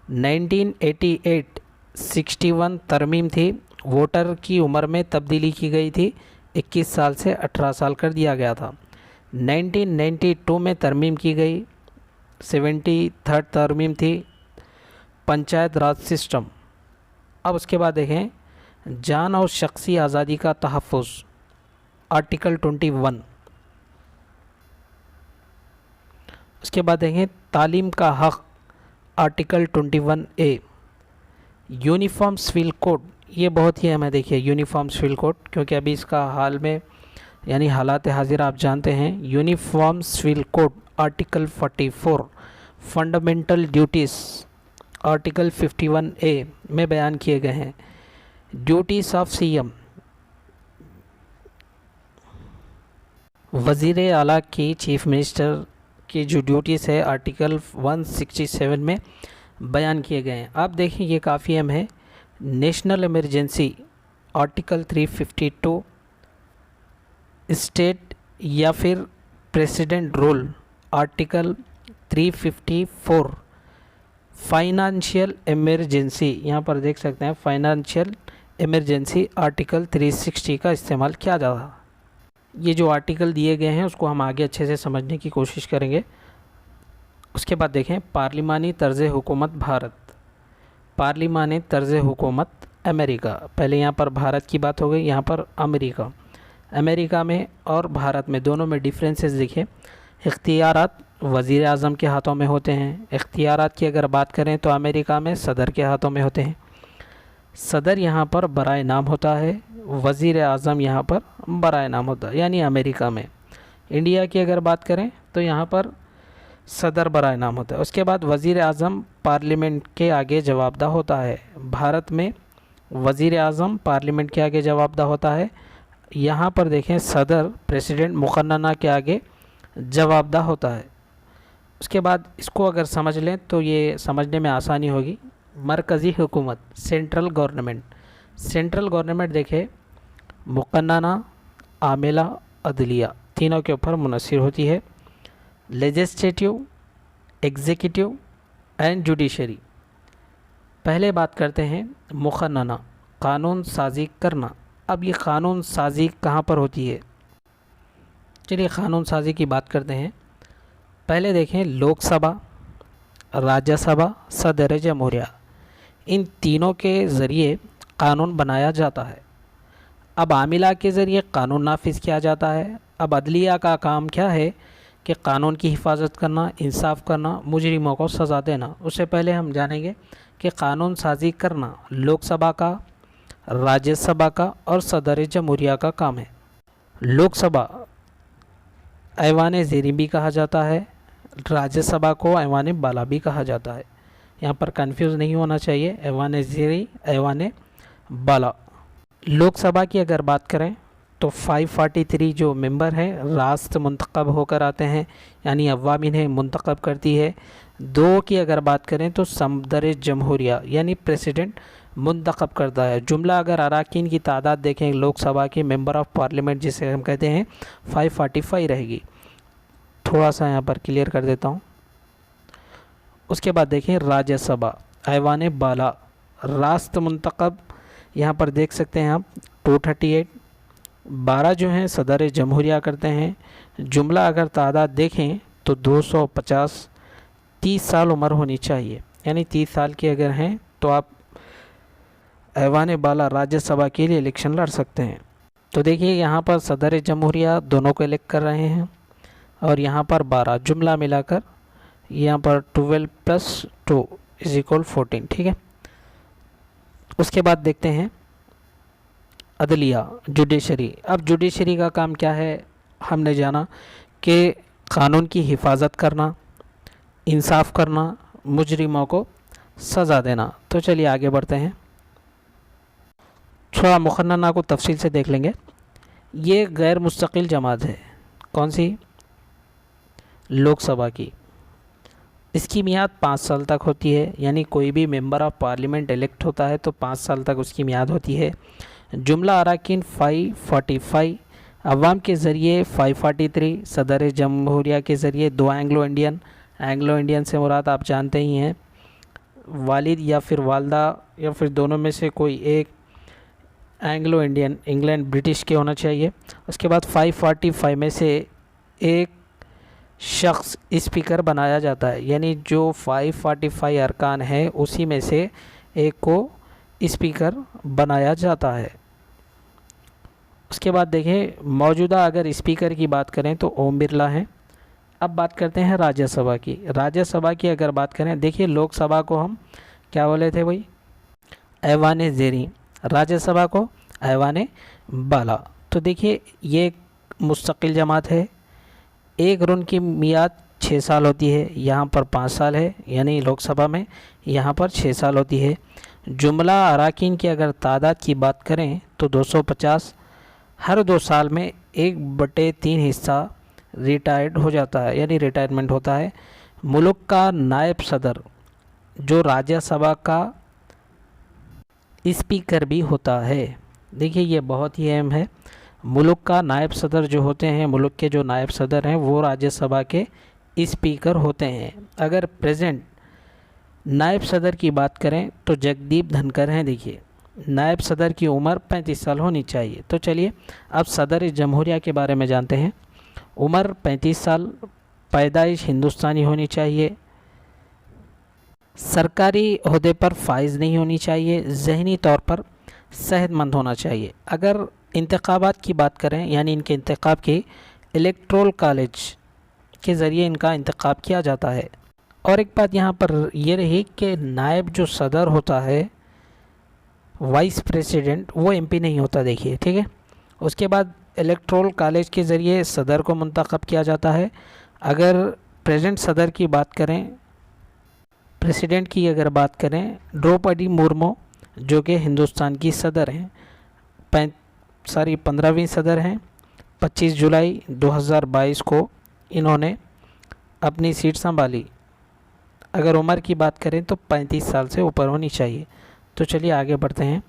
Speaker 1: 1988 61 तरमीम थी। वोटर की उम्र में तब्दीली की गई थी, 21 साल से 18 साल कर दिया गया था। 1992 में तरमीम की गई, 73 तरमीम थी। पंचायत राज सिस्टम। अब उसके बाद देखें, जान और शख्सी आज़ादी का तहफ़्फ़ुज़, आर्टिकल 21। उसके बाद देखें, तालीम का हक़, article 21A। Uniform civil code, ये बहुत ही अहम है। देखिए यूनिफॉर्म सिविल कोड, क्योंकि अभी इसका हाल में यानी हालात हाजिर आप जानते हैं। Uniform civil code, article 44। Fundamental duties, article 51A में बयान किए गए हैं। ड्यूटीज़ ऑफ सीएम, वज़ीर आला की चीफ मिनिस्टर की जो ड्यूटीज़ है, आर्टिकल 167 में बयान किए गए हैं। आप देखें ये काफ़ी अहम है। National emergency, article 352। स्टेट या फिर president rule, article 354। Financial emergency, यहाँ पर देख सकते हैं फाइनेंशियल इमरजेंसी, आर्टिकल 360 का इस्तेमाल किया जा रहा। ये जो आर्टिकल दिए गए हैं उसको हम आगे अच्छे से समझने की कोशिश करेंगे। उसके बाद देखें, पार्लिमानी तर्ज़ हुकूमत भारत, पार्लिमानी तर्ज़ हुकूमत अमेरिका। पहले यहाँ पर भारत की बात हो गई, यहाँ पर अमेरिका। अमेरिका में और भारत में दोनों में डिफरेंसेस देखिए। इख्तियारात वज़ीर आज़म के हाथों में होते हैं। इख्तियारात की अगर बात करें तो अमेरिका में सदर के हाथों में होते हैं। सदर यहाँ पर बराए नाम होता है, वज़ीर आज़म यहाँ पर बराए नाम होता है, यानी अमेरिका में। इंडिया की अगर बात करें तो यहाँ पर सदर बराए नाम होता है। उसके बाद वज़ीर आज़म पार्लियामेंट के आगे जवाबदा होता है। भारत में वज़ीर आज़म पार्लियामेंट के आगे जवाबदा होता है। यहाँ पर देखें, सदर प्रेसिडेंट मुक़न्नना के आगे जवाबदा होता है। उसके बाद इसको अगर समझ लें तो ये समझने में आसानी होगी। मरकज़ी हुकूमत, सेंट्रल गवर्नमेंट। सेंट्रल गवर्नमेंट देखें, मुक़न्नना, आमिला, अदलिया, तीनों के ऊपर मुनहसर होती है। Legislative, executive and judiciary. पहले बात करते हैं मुक़न्नना, कानून साजी करना। अब ये कानून साजी कहाँ पर होती है? चलिए कानून साजी की बात करते हैं। पहले देखें, लोकसभा, राज्यसभा, सदर जमहूरिया, इन तीनों के ज़रिए कानून बनाया जाता है। अब आमिला के ज़रिए कानून नाफिज किया जाता है। अब अदलिया का काम क्या है कि कानून की हिफाजत करना, इंसाफ करना, मुजरिमों को सज़ा देना। उससे पहले हम जानेंगे कि कानून साजी करना लोकसभा का, राज्यसभा का और सदर जमहूरिया का काम है। लोकसभा ऐवान ज़ेरी भी कहा जाता है, राज्यसभा को ऐवान बाला भी कहा जाता है। यहाँ पर कंफ्यूज नहीं होना चाहिए, ऐवान ज़ेरी, ऐवान बाला। लोकसभा की अगर बात करें तो 543 जो मेंबर हैं राष्ट्र मुंतखब होकर आते हैं, यानी अवाम इन्हें मुंतखब करती है। 2 की अगर बात करें तो सदर जमहूरिया यानी प्रेसिडेंट मुंतखब करता है। जुमला अगर अराकीन की तादाद देखें लोकसभा के मेंबर ऑफ़ पार्लियामेंट जिसे हम कहते हैं 545 रहेगी। थोड़ा सा यहाँ पर क्लियर कर देता हूँ। उसके बाद देखें राज्यसभा ऐवान बाला राष्ट्र मुंतखब, यहाँ पर देख सकते हैं आप 238। 12 जो हैं सदर जमहूरिया करते हैं। जुमला अगर तादाद देखें तो 250। 30 साल उम्र होनी चाहिए, यानी 30 साल के अगर हैं तो आप ऐवान बाला राज्यसभा के लिए इलेक्शन लड़ सकते हैं। तो देखिए यहाँ पर सदर जमहूरिया दोनों को इलेक्ट कर रहे हैं और यहाँ पर 12 जुमला मिलाकर यहाँ पर 12 + 2 = 14, ठीक है। उसके बाद देखते हैं अदलिया जुडिशरी। अब जुडिशरी का काम क्या है, हमने जाना कि कानून की हिफाजत करना, इंसाफ करना, मुजरिमों को सज़ा देना। तो चलिए आगे बढ़ते हैं, थोड़ा मुक़न्नना को तफसील से देख लेंगे। ये गैर मुस्तकिल जमात है, कौन सी? लोकसभा की। इसकी मियाद 5 साल तक होती है, यानी कोई भी मेंबर ऑफ़ पार्लियामेंट इलेक्ट होता है तो 5 साल तक उसकी मियाद होती है। जुमला अराकीन 545, अवाम के ज़रिए 543, सदर जमहूरिया के ज़रिए 2 एंग्लो इंडियन। एंग्लो इंडियन से मुराद आप जानते ही हैं, वालिद या फिर वालदा या फिर दोनों में से कोई एक एंग्लो इंडियन, इंग्लैंड ब्रिटिश के होना चाहिए। उसके बाद 545 में से एक शख्स स्पीकर बनाया जाता है, यानी जो 545 अरकान है उसी में से एक को स्पीकर बनाया जाता है। उसके बाद देखें मौजूदा अगर स्पीकर की बात करें तो ओम बिरला हैं। अब बात करते हैं राज्यसभा की। राज्यसभा की अगर बात करें, देखिए लोकसभा को हम क्या बोले थे भाई, ऐवान ज़ेरी, राज्यसभा को ऐवान बाला। तो देखिए ये एक मुस्तकिल जमात है, एक रुन की मियाद 6 साल होती है, यहाँ पर 5 साल है, यानी लोकसभा में यहाँ पर 6 साल होती है। जुमला अराकीन की अगर तादाद की बात करें तो 250। हर 2 साल में 1/3 हिस्सा रिटायर्ड हो जाता है, यानी रिटायरमेंट होता है। मुल्क का नायब सदर जो राज्यसभा का स्पीकर भी होता है। देखिए ये बहुत ही अहम है, मुल्क का नायब सदर जो होते हैं, मुल्क के जो नायब सदर हैं वो राज्यसभा के स्पीकर होते हैं। अगर प्रेजेंट नायब सदर की बात करें तो जगदीप धनखड़ हैं। देखिए नायब सदर की उम्र 35 साल होनी चाहिए। तो चलिए अब सदर जमहूरिया के बारे में जानते हैं। उम्र 35 साल, पैदाइश हिंदुस्तानी होनी चाहिए, सरकारी ओहदे पर फाइज नहीं होनी चाहिए, ज़हनी तौर पर सेहतमंद होना चाहिए। अगर इंतखाबात की बात करें, यानी इनके इंतखाब की इलेक्टोरल कॉलेज के ज़रिए इनका इंतखाब किया जाता है। और एक बात यहाँ पर ये रही कि नायब जो सदर होता है, वाइस प्रेसिडेंट, वो एमपी नहीं होता, देखिए, ठीक है। उसके बाद इलेक्टोरल कॉलेज के ज़रिए सदर को मुंतखब किया जाता है। अगर प्रेजेंट सदर की बात करें, प्रेसिडेंट की अगर बात करें, द्रौपदी मुर्मू जो कि हिंदुस्तान की सदर हैं, 15वीं सदर हैं। 25 जुलाई 2022 को इन्होंने अपनी सीट संभाली। अगर उम्र की बात करें तो 35 साल से ऊपर होनी चाहिए। तो चलिए आगे बढ़ते हैं।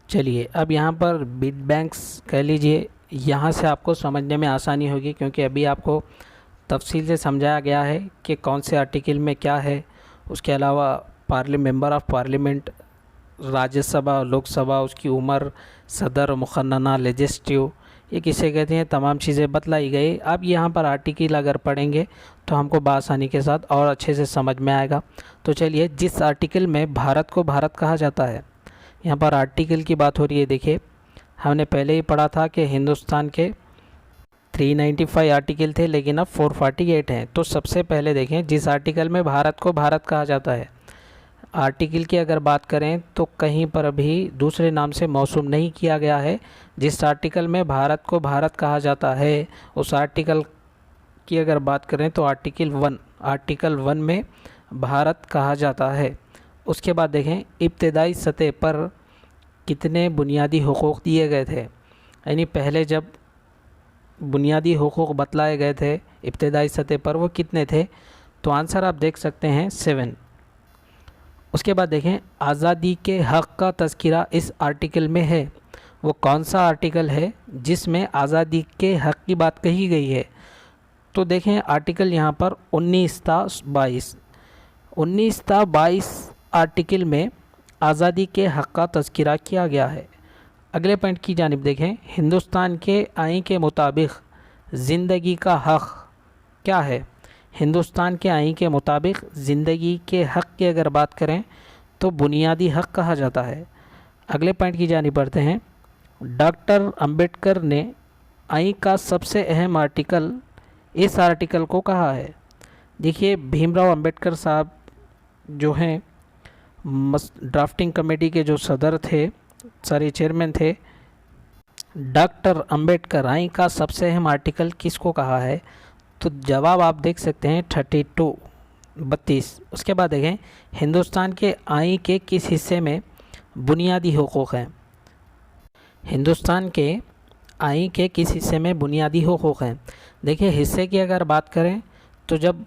Speaker 1: चलिए अब यहाँ पर बिट बैंक्स कह लीजिए, यहाँ से आपको समझने में आसानी होगी क्योंकि अभी आपको तफसील से समझाया गया है कि कौन से आर्टिकल में क्या है। उसके अलावा member of parliament, Rajya Sabha, Lok Sabha, उसकी उम्र, सदर, मुखन्ना, लेजिस्लेटिव, ये किसे कहते हैं, तमाम चीज़ें बतलाई गई। अब यहाँ पर आर्टिकल अगर पढ़ेंगे तो हमको बआसानी के साथ और अच्छे से समझ में आएगा। तो चलिए, जिस आर्टिकल में भारत को भारत कहा जाता है, यहाँ पर आर्टिकल की बात हो रही है। देखिए हमने पहले ही पढ़ा था कि हिंदुस्तान के 395 आर्टिकल थे लेकिन अब 448 हैं। तो सबसे पहले देखें जिस आर्टिकल में भारत को भारत कहा जाता है, आर्टिकल की अगर बात करें तो कहीं पर भी दूसरे नाम से मौसूम नहीं किया गया है। जिस आर्टिकल में भारत को भारत कहा जाता है उस आर्टिकल की अगर बात करें तो आर्टिकल 1 में भारत कहा जाता है। उसके बाद देखें इब्तदाई सतह पर कितने बुनियादी हुकूक दिए गए थे, यानी पहले जब बुनियादी हुकूक बतलाए गए थे इब्तदाई सतह पर वो कितने थे, तो आंसर आप देख सकते हैं 7। उसके बाद देखें आज़ादी के हक़ का तज़किरा इस आर्टिकल में है। वो कौन सा आर्टिकल है जिसमें आज़ादी के हक़ की बात कही गई है, तो देखें आर्टिकल यहाँ पर 19 था 22 आर्टिकल में आज़ादी के हक़ का तज़किरा किया गया है। अगले पॉइंट की जानिब देखें, हिंदुस्तान के आईन के मुताबिक ज़िंदगी का हक़ क्या है। हिंदुस्तान के आईन के मुताबिक ज़िंदगी के हक़ की अगर बात करें तो बुनियादी हक़ कहा जाता है। अगले पॉइंट की जानिब बढ़ते हैं। डॉक्टर अंबेडकर ने आईन का सबसे अहम आर्टिकल इस आर्टिकल को कहा है। देखिए भीमराव अंबेडकर साहब जो हैं ड्राफ्टिंग कमेटी के जो सदर थे, चेयरमैन थे, डॉक्टर अंबेडकर आईन का सबसे अहम आर्टिकल किसको कहा है, तो जवाब आप देख सकते हैं 32। उसके बाद देखें हिंदुस्तान के आईन के किस हिस्से में बुनियादी हुकूक हैं। हिंदुस्तान के आईन के किस हिस्से में बुनियादी हुकूक हैं। देखिए हिस्से की अगर बात करें तो जब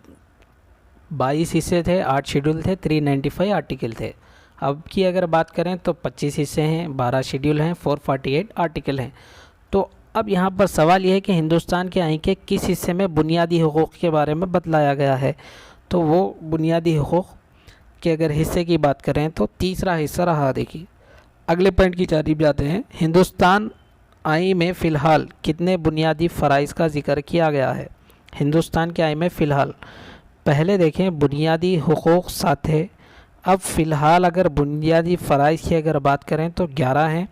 Speaker 1: 22 हिस्से थे, 8 शेड्यूल थे, 395 आर्टिकल थे। अब की अगर बात करें तो 25 हिस्से हैं, 12 शेड्यूल हैं, 448 आर्टिकल हैं। तो अब यहाँ पर सवाल यह है कि हिंदुस्तान के आईन के किस हिस्से में बुनियादी हुकूक के बारे में बतलाया गया है, तो वो बुनियादी हुकूक के अगर हिस्से की बात करें तो तीसरा हिस्सा रहा। देखिए अगले पॉइंट की जानिब जाते हैं। हिंदुस्तान आईन में फ़िलहाल कितने बुनियादी फ़राइज़ का जिक्र किया गया है। हिंदुस्तान के आईन में फ़िलहाल, पहले देखें बुनियादी हुकूक 7 है, अब फ़िलहाल अगर बुनियादी फ़राइज़ की अगर बात करें तो 11 हैं,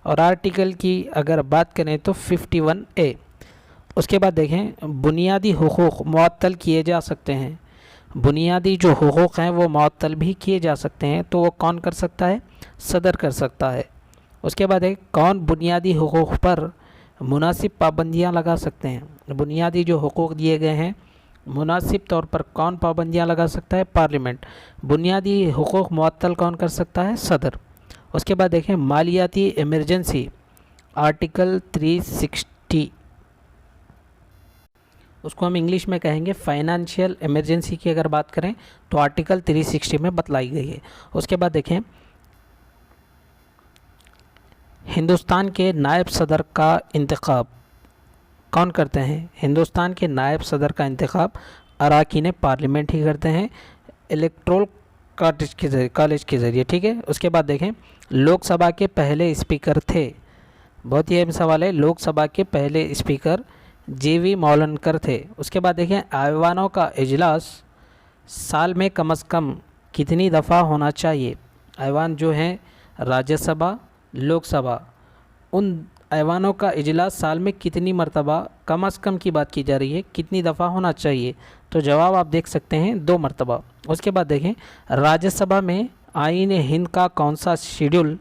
Speaker 1: और आर्टिकल की अगर बात करें तो 51A। उसके बाद देखें बुनियादी हुकूक मुअत्तल किए जा सकते हैं। बुनियादी जो हुकूक हैं वो मुअत्तल भी किए जा सकते हैं, तो वो कौन कर सकता है, सदर कर सकता है। उसके बाद है कौन बुनियादी हुकूक पर मुनासिब पाबंदियाँ लगा सकते हैं। बुनियादी जो हुकूक दिए गए हैं मुनासिब तौर पर कौन पाबंदियाँ लगा सकता है, पार्लियामेंट। बुनियादी हुकूक मुअत्तल कौन कर सकता है, सदर। उसके बाद देखें मालियाती इमरजेंसी आर्टिकल 360, उसको हम इंग्लिश में कहेंगे फाइनेंशियल इमरजेंसी की अगर बात करें तो आर्टिकल 360 में बतलाई गई है। उसके बाद देखें हिंदुस्तान के नायब सदर का इंतखाब कौन करते हैं। हिंदुस्तान के नायब सदर का इंतखाब अरकान पार्लियामेंट ही करते हैं, इलेक्टोरल कॉलेज के ज़रिए, ठीक है। उसके बाद देखें लोकसभा के पहले स्पीकर थे, बहुत ही अहम सवाल है, लोकसभा के पहले स्पीकर JV मौलनकर थे। उसके बाद देखें ऐवानों का इजलास साल में कम से कम कितनी दफ़ा होना चाहिए। ऐवान जो हैं राज्यसभा, लोकसभा, उन ऐवानों का इजलास साल में कितनी मरतबा, कम से कम की बात की जा रही है, कितनी दफ़ा होना चाहिए, तो जवाब आप देख सकते हैं 2 मरतबा। उसके बाद देखें राज्यसभा में आईन हिंद का कौन सा शेड्यूल,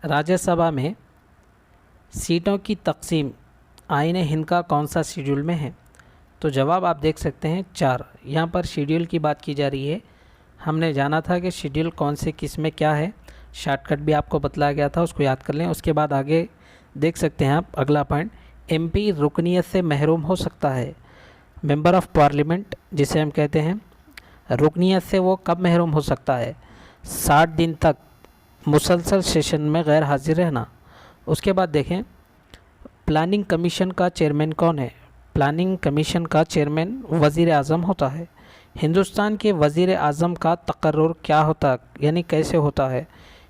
Speaker 1: राज्यसभा में सीटों की तकसीम आईन हिंद का कौन सा शेड्यूल में है, तो जवाब आप देख सकते हैं 4। यहाँ पर शेड्यूल की बात की जा रही है। हमने जाना था कि शेड्यूल कौन से किस में क्या है, शॉर्टकट भी आपको बतलाया गया था, उसको याद कर लें। उसके बाद आगे देख सकते हैं आप अगला पॉइंट, MP रुकनीत से महरूम हो सकता है। मेंबर ऑफ़ पार्लियामेंट जिसे हम कहते हैं, रुकनीत से वो कब महरूम हो सकता है, 60 दिन तक मुसलसल सेशन में गैर हाजिर रहना। उसके बाद देखें प्लानिंग कमीशन का चेयरमैन कौन है। प्लानिंग कमीशन का चेयरमैन वज़ीर आज़म होता है। हिंदुस्तान के वज़ीर आज़म का तकर्रुर क्या होता, यानी कैसे होता है।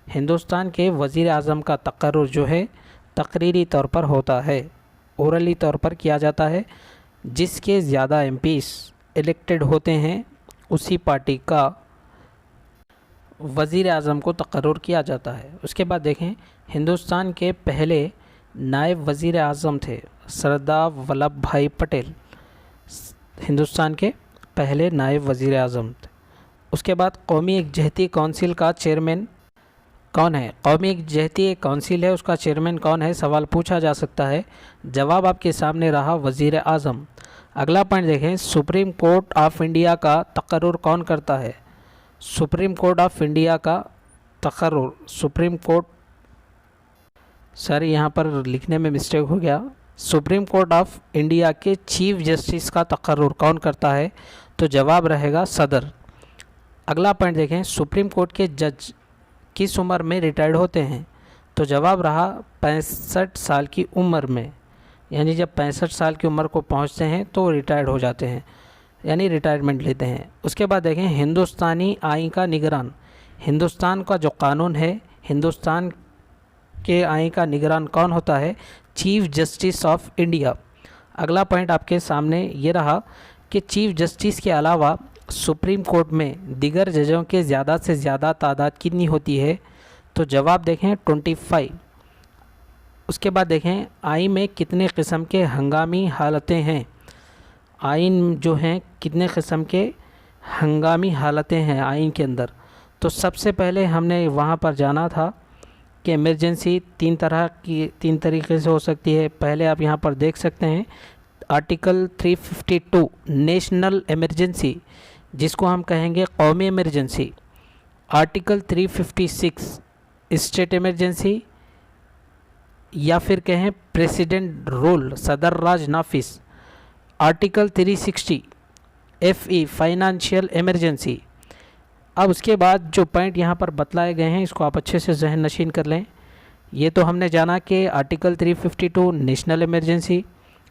Speaker 1: हिंदुस्तान के वज़ीर आज़म का तकर्रुर जो है तकरीरी तौर पर होता है, ओरली तौर पर किया जाता है। जिसके ज़्यादा MPs इलेक्टेड होते हैं उसी पार्टी का वज़ीर आज़म को तकर्रुर किया जाता है। उसके बाद देखें हिंदुस्तान के पहले नायब वज़ीर आज़म थे? सरदार वल्लभ भाई पटेल हिंदुस्तान के पहले नायब वज़ीर आज़म थे। उसके बाद कौमी एकजहती काउंसिल का चेयरमैन कौन है? कौमी एकजहती एक काउंसिल है, उसका चेयरमैन कौन है? सवाल पूछा जा सकता है। जवाब आपके सामने रहा वज़ीर आज़म। अगला पॉइंट देखें, सुप्रीम कोर्ट ऑफ इंडिया का तकर्रुर कौन करता है? सुप्रीम कोर्ट ऑफ इंडिया का तकर्रुर, सुप्रीम कोर्ट, सर यहाँ पर लिखने में मिस्टेक हो गया। सुप्रीम कोर्ट ऑफ इंडिया के चीफ जस्टिस का तकर्रुर कौन करता है? तो जवाब रहेगा सदर। अगला पॉइंट देखें, सुप्रीम कोर्ट के जज किस उम्र में रिटायर्ड होते हैं? तो जवाब रहा 65 साल की उम्र में, यानी जब 65 साल की उम्र को पहुंचते हैं तो रिटायर्ड हो जाते हैं, यानी रिटायरमेंट लेते हैं। उसके बाद देखें, हिंदुस्तानी आइन का निगरान, हिंदुस्तान का जो कानून है, हिंदुस्तान के आइन का निगरान कौन होता है? Chief justice of India. अगला पॉइंट आपके सामने ये रहा कि चीफ जस्टिस के अलावा सुप्रीम कोर्ट में दीगर जजों के ज़्यादा से ज़्यादा तादाद कितनी होती है? तो जवाब देखें 25। उसके बाद देखें, आइन में कितने किस्म के हंगामी हालतें हैं? आइन जो हैं कितने किस्म के हंगामी हालतें हैं आइन के अंदर? तो सबसे पहले हमने वहाँ पर जाना था कि इमरजेंसी तीन तरीके से हो सकती है। पहले आप यहाँ पर देख सकते हैं आर्टिकल 352 नेशनल इमरजेंसी, जिसको हम कहेंगे कौमी इमरजेंसी। आर्टिकल 356 स्टेट इमरजेंसी, या फिर कहें प्रेसिडेंट रूल, सदर राज नाफिस। Article 360 FE financial emergency. अब उसके बाद जो पॉइंट यहाँ पर बतलाए गए हैं इसको आप अच्छे से जहन नशीन कर लें। ये तो हमने जाना कि आर्टिकल 352 नेशनल इमरजेंसी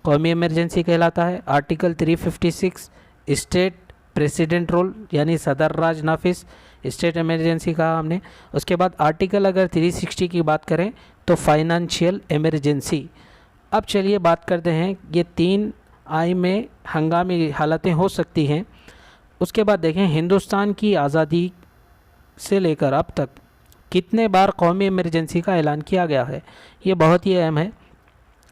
Speaker 1: कौमी इमरजेंसी कहलाता है। आर्टिकल 356 स्टेट प्रेसिडेंट रूल यानी सदर राज नाफिस, स्टेट इमरजेंसी कहा हमने। उसके बाद आर्टिकल अगर 360 की बात करें तो फाइनेंशियल इमरजेंसी। अब चलिए बात करते हैं, ये तीन आइन में हंगामी हालतें हो सकती हैं। उसके बाद देखें, हिंदुस्तान की आज़ादी से लेकर अब तक कितने बार कौमी इमरजेंसी का ऐलान किया गया है? ये बहुत ही अहम है।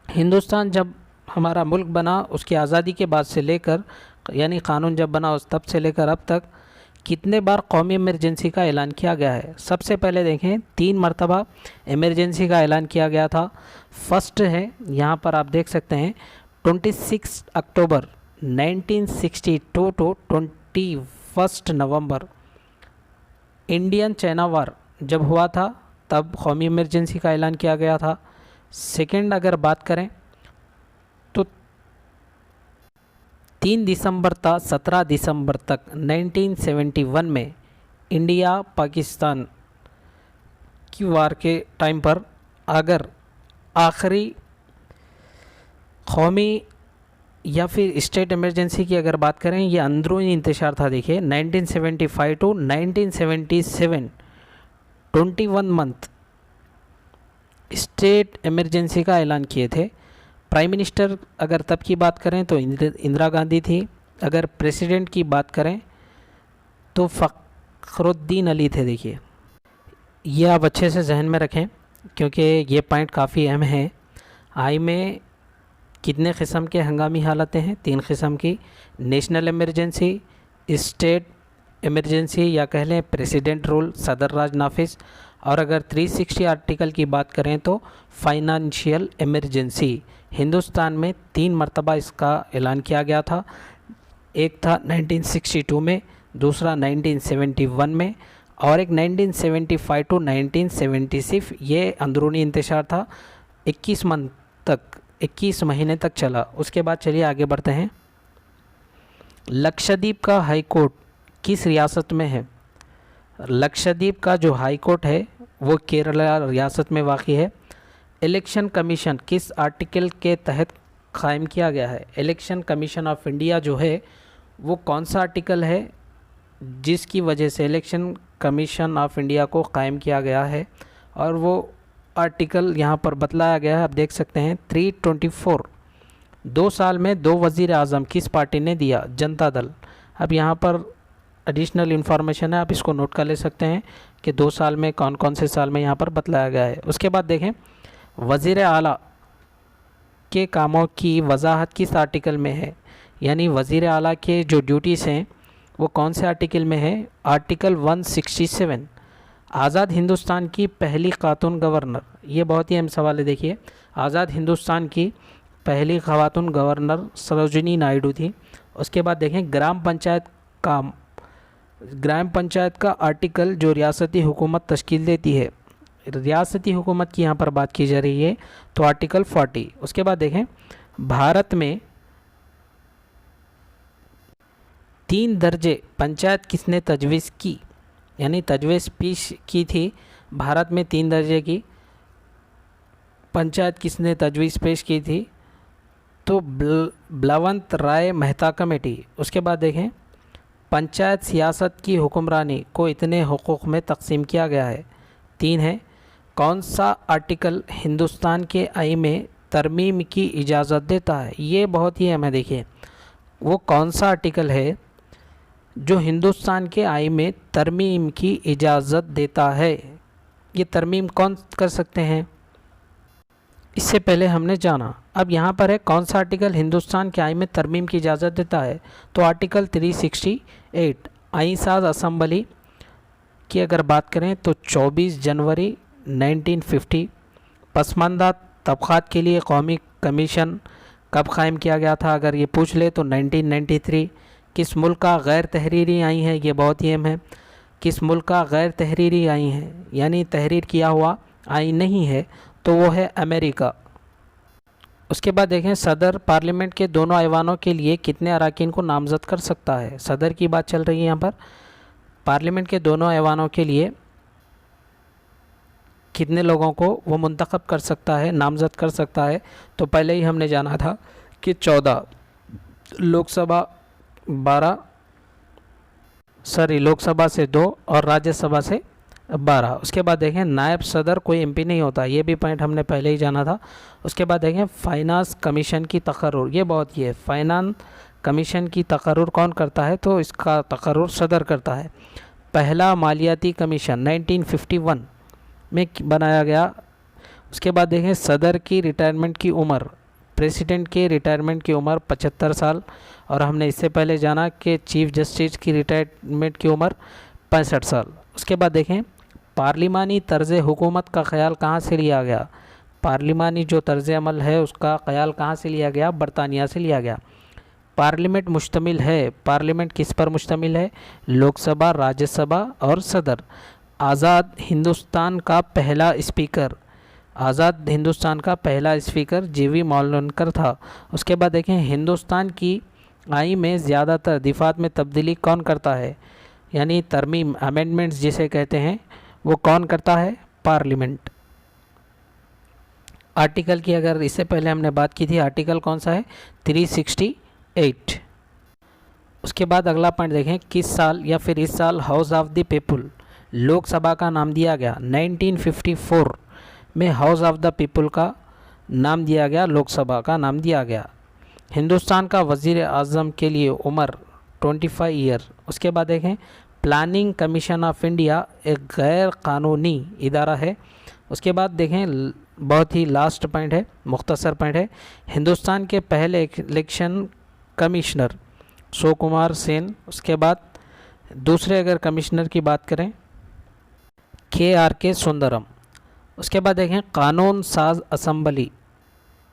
Speaker 1: हिंदुस्तान जब हमारा मुल्क बना उसकी आज़ादी के बाद से लेकर, यानी क़ानून जब बना उस तब से लेकर अब तक कितने बार कौमी इमरजेंसी का ऐलान किया गया है? सबसे पहले देखें 3 मरतबा इमरजेंसी का ऐलान किया गया था। फर्स्ट है, यहाँ पर आप देख सकते हैं 26 October 1962 to 21 November. Indian China war जब हुआ था तब कौमी इमरजेंसी का ऐलान किया गया था। सेकंड अगर बात करें तो 3 दिसंबर था 17 दिसंबर तक 1971 में इंडिया पाकिस्तान की वार के टाइम पर अगर आखिरी कौमी या फिर स्टेट इमरजेंसी की अगर बात करें, ये अंदरूनी इंतशार था। देखिए 1975 टू 1977 21 मंथ स्टेट इमरजेंसी का ऐलान किए थे। प्राइम मिनिस्टर अगर तब की बात करें तो इंदिरा गांधी थी। अगर प्रेसिडेंट की बात करें तो फ़खरुद्दीन अली थे। देखिए ये आप अच्छे से जहन में रखें क्योंकि ये पॉइंट काफ़ी अहम है। आई में कितने किस्म के हंगामी हालतें हैं? 3 किस्म की, नेशनल इमरजेंसी, स्टेट इमरजेंसी या कह लें प्रेसिडेंट रूल, सदर राज नाफिस, और अगर 360 आर्टिकल की बात करें तो फाइनेंशियल इमरजेंसी। हिंदुस्तान में 3 मरतबा इसका ऐलान किया गया था। एक था 1962 में, दूसरा 1971 में और एक 1975 टू 1976। ये अंदरूनी इंतशार था, 21 महीने तक चला। उसके बाद चलिए आगे बढ़ते हैं। लक्षद्वीप का हाई कोर्ट किस रियासत में है? लक्षद्वीप का जो हाई कोर्ट है वो केरला रियासत में वाक़ई है। इलेक्शन कमीशन किस आर्टिकल के तहत कायम किया गया है? इलेक्शन कमीशन ऑफ इंडिया जो है वो कौन सा आर्टिकल है जिसकी वजह से इलेक्शन कमीशन ऑफ इंडिया को कायम किया गया है? और वो आर्टिकल यहाँ पर बतलाया गया है, आप देख सकते हैं 324। 2 साल में 2 वज़ीर आज़म किस पार्टी ने दिया? जनता दल। अब यहाँ पर एडिशनल इन्फॉर्मेशन है, आप इसको नोट कर ले सकते हैं कि 2 साल में कौन कौन से साल में यहाँ पर बतलाया गया है। उसके बाद देखें, वज़ीर आला उसके कामों की वजाहत किस आर्टिकल में है? यानी वज़ीर आला के जो ड्यूटीज़ हैं वो कौन से आर्टिकल में है? आर्टिकल 167। आज़ाद हिंदुस्तान की पहली खातून गवर्नर, ये बहुत ही अहम सवाल है। देखिए, आज़ाद हिंदुस्तान की पहली खातून गवर्नर सरोजिनी नायडू थी। उसके बाद देखें ग्राम पंचायत का आर्टिकल जो रियासती हुकूमत तश्कील देती है, रियासती हुकूमत की यहाँ पर बात की जा रही है, तो आर्टिकल 40। उसके बाद देखें भारत में 3 दर्जे पंचायत किसने तजवीज़ की? यानी तजवीज़ पेश की थी भारत में 3 दर्जे की पंचायत किसने तजवीज़ पेश की थी? तो बलवंत राय मेहता कमेटी। उसके बाद देखें पंचायत सियासत की हुक्मरानी को इतने हुकूक़ में तकसीम किया गया है? 3 है। कौन सा आर्टिकल हिंदुस्तान के आईन में तरमीम की इजाज़त देता है? ये बहुत ही अहम है। देखिए, वो कौन सा आर्टिकल है जो हिंदुस्तान के आईन में तरमीम की इजाज़त देता है? ये तरमीम कौन कर सकते हैं, इससे पहले हमने जाना। अब यहाँ पर है कौन सा आर्टिकल हिंदुस्तान के आईन में तरमीम की इजाज़त देता है? तो आर्टिकल 368। आईन साज असम्बली की अगर बात करें तो 24 जनवरी 1950। पसमानदा तबक़ात के लिए कौमी कमीशन कब कायम किया गया था? अगर ये पूछ ले तो 1993। किस मुल्क का गैर तहरीरी आईन है? ये बहुत ही अहम है। किस मुल्क का गैर तहरीरी आईन है, यानी तहरीर किया हुआ आईन नहीं है, तो वो है अमेरिका। उसके बाद देखें सदर पार्लियामेंट के दोनों ऐवानों के लिए कितने अरकान को नामज़द कर सकता है? सदर की बात चल रही है यहाँ पर। पार्लियामेंट के दोनों ऐवानों के लिए कितने लोगों को वो मुंतखब कर सकता है, नामज़द कर सकता है? तो पहले ही हमने जाना था कि 14, लोकसभा से 2 और राज्यसभा से 12। उसके बाद देखें नायब सदर कोई एमपी नहीं होता, ये भी पॉइंट हमने पहले ही जाना था। उसके बाद देखें फाइनेंस कमीशन की तकर्रुर, ये बहुत ही है। फाइनेंस कमीशन की तकर्रुर कौन करता है? तो इसका तकर्रुर सदर करता है। पहला मालियाती कमीशन 1951 में बनाया गया। उसके बाद देखें सदर की रिटायरमेंट की उम्र, प्रेसिडेंट के रिटायरमेंट की उम्र 75 साल, और हमने इससे पहले जाना कि चीफ जस्टिस की रिटायरमेंट की उम्र 65 साल। उसके बाद देखें पार्लिमानी तर्ज़ हुकूमत का ख़याल कहाँ से लिया गया? पार्लिमानी जो तर्ज़ अमल है उसका ख़याल कहाँ से लिया गया? बरतानिया से लिया गया। पार्लियामेंट मुश्तमिल है, पार्लियामेंट किस पर मुश्तमिल है? लोकसभा, राज्यसभा और सदर। आज़ाद हिंदुस्तान का पहला स्पीकर जीवी मौलनकर था। उसके बाद देखें हिंदुस्तान की आईन में ज़्यादातर दिफात में तब्दीली कौन करता है? यानी तरमीम, अमेंडमेंट्स जिसे कहते हैं, वो कौन करता है? पार्लियामेंट। आर्टिकल की अगर इससे पहले हमने बात की थी, आर्टिकल कौन सा है? 368। उसके बाद अगला पॉइंट देखें किस साल या फिर इस साल house of the people Lok Sabha का नाम दिया गया? 1954 में हाउस ऑफ द पीपुल का नाम दिया गया, लोकसभा का नाम दिया गया। हिंदुस्तान का वज़ीर आज़म के लिए उम्र 25 ईयर। उसके बाद देखें प्लानिंग कमीशन ऑफ इंडिया एक गैर कानूनी इदारा है। उसके बाद देखें बहुत ही लास्ट पॉइंट है, मुख्तसर पॉइंट है, हिंदुस्तान के पहले इलेक्शन कमिश्नर सुकुमार सेन। उसके बाद दूसरे अगर कमिश्नर की बात करें KRK सुंदरम। उसके बाद देखें कानून साज असम्बली,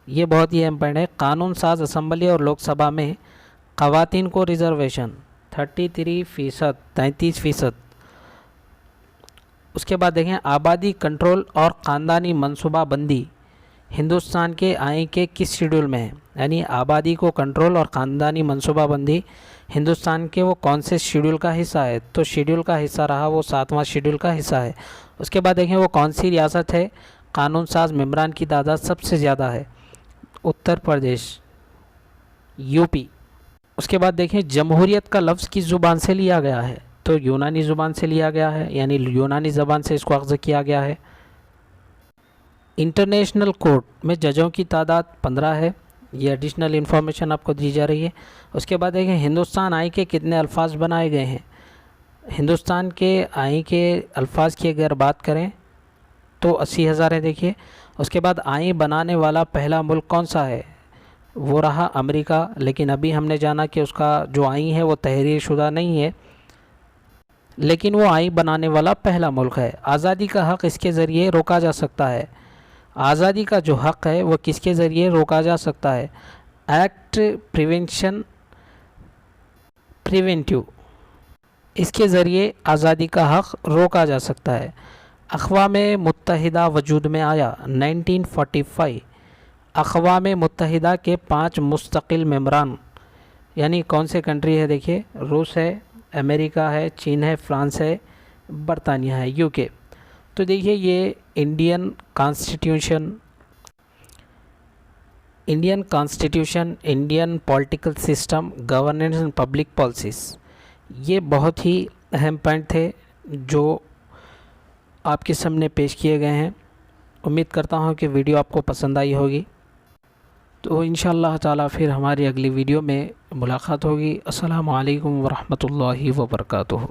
Speaker 1: ये बहुत ही अहम पॉइंट है। कानून साज असम्बली और लोकसभा में ख़वातीन को रिजर्वेशन 33%। उसके बाद देखें आबादी कंट्रोल और ख़ानदानी मनसूबाबंदी हिंदुस्तान के आईन के किस शेड्यूल में है? यानी आबादी को कंट्रोल और ख़ानदानी मनसूबाबंदी हिंदुस्तान के वो कौन से शेड्यूल का हिस्सा है? तो शेड्यूल का हिस्सा रहा वो 7वां शेड्यूल का हिस्सा है। उसके बाद देखें वो कौन सी रियासत है कानून साज मेम्बरान की तादाद सबसे ज़्यादा है? उत्तर प्रदेश, यूपी। उसके बाद देखें जमहूरियत का लफ्ज़ किस ज़ुबान से लिया गया है? तो यूनानी ज़ुबान से लिया गया है, यानी यूनानी ज़बान से इसको अख्ज़ किया गया है। इंटरनेशनल कोर्ट में जजों की तादाद 15 है, ये एडिशनल इन्फॉर्मेशन आपको दी जा रही है। उसके बाद देखें हिंदुस्तान आईन के कितने अल्फाज बनाए गए हैं? हिंदुस्तान के आईन के अल्फाज की अगर बात करें तो 80,000 है। देखिए उसके बाद आईन बनाने वाला पहला मुल्क कौन सा है? वो रहा अमेरिका, लेकिन अभी हमने जाना कि उसका जो आईन है वो तहरीर शुदा नहीं है, लेकिन वो आईन बनाने वाला पहला मुल्क है। आज़ादी का हक़ इसके ज़रिए रोका जा सकता है। आज़ादी का जो हक़ है वो किसके ज़रिए रोका जा सकता है? एक्ट प्रिवेंटिव, इसके ज़रिए आज़ादी का हक़ रोका जा सकता है। अक़वाम मुत्तहिदा वजूद में आया 1945। अक़वाम मुत्तहिदा के 5 मुस्तकिल मेंबरान, यानी कौन से कंट्री है? देखिए, रूस है, अमेरिका है, चीन है, फ्रांस है, बरतानिया है, यूके। तो देखिए, ये Indian constitution, Indian political system, governance and public policies, ये बहुत ही अहम पॉइंट थे जो आपके सामने पेश किए गए हैं। उम्मीद करता हूँ कि वीडियो आपको पसंद आई होगी। तो इंशाअल्लाह ताला फिर हमारी अगली वीडियो में मुलाकात होगी। अस्सलामु अलैकुम वरहमतुल्लाहि वबरकातुहू।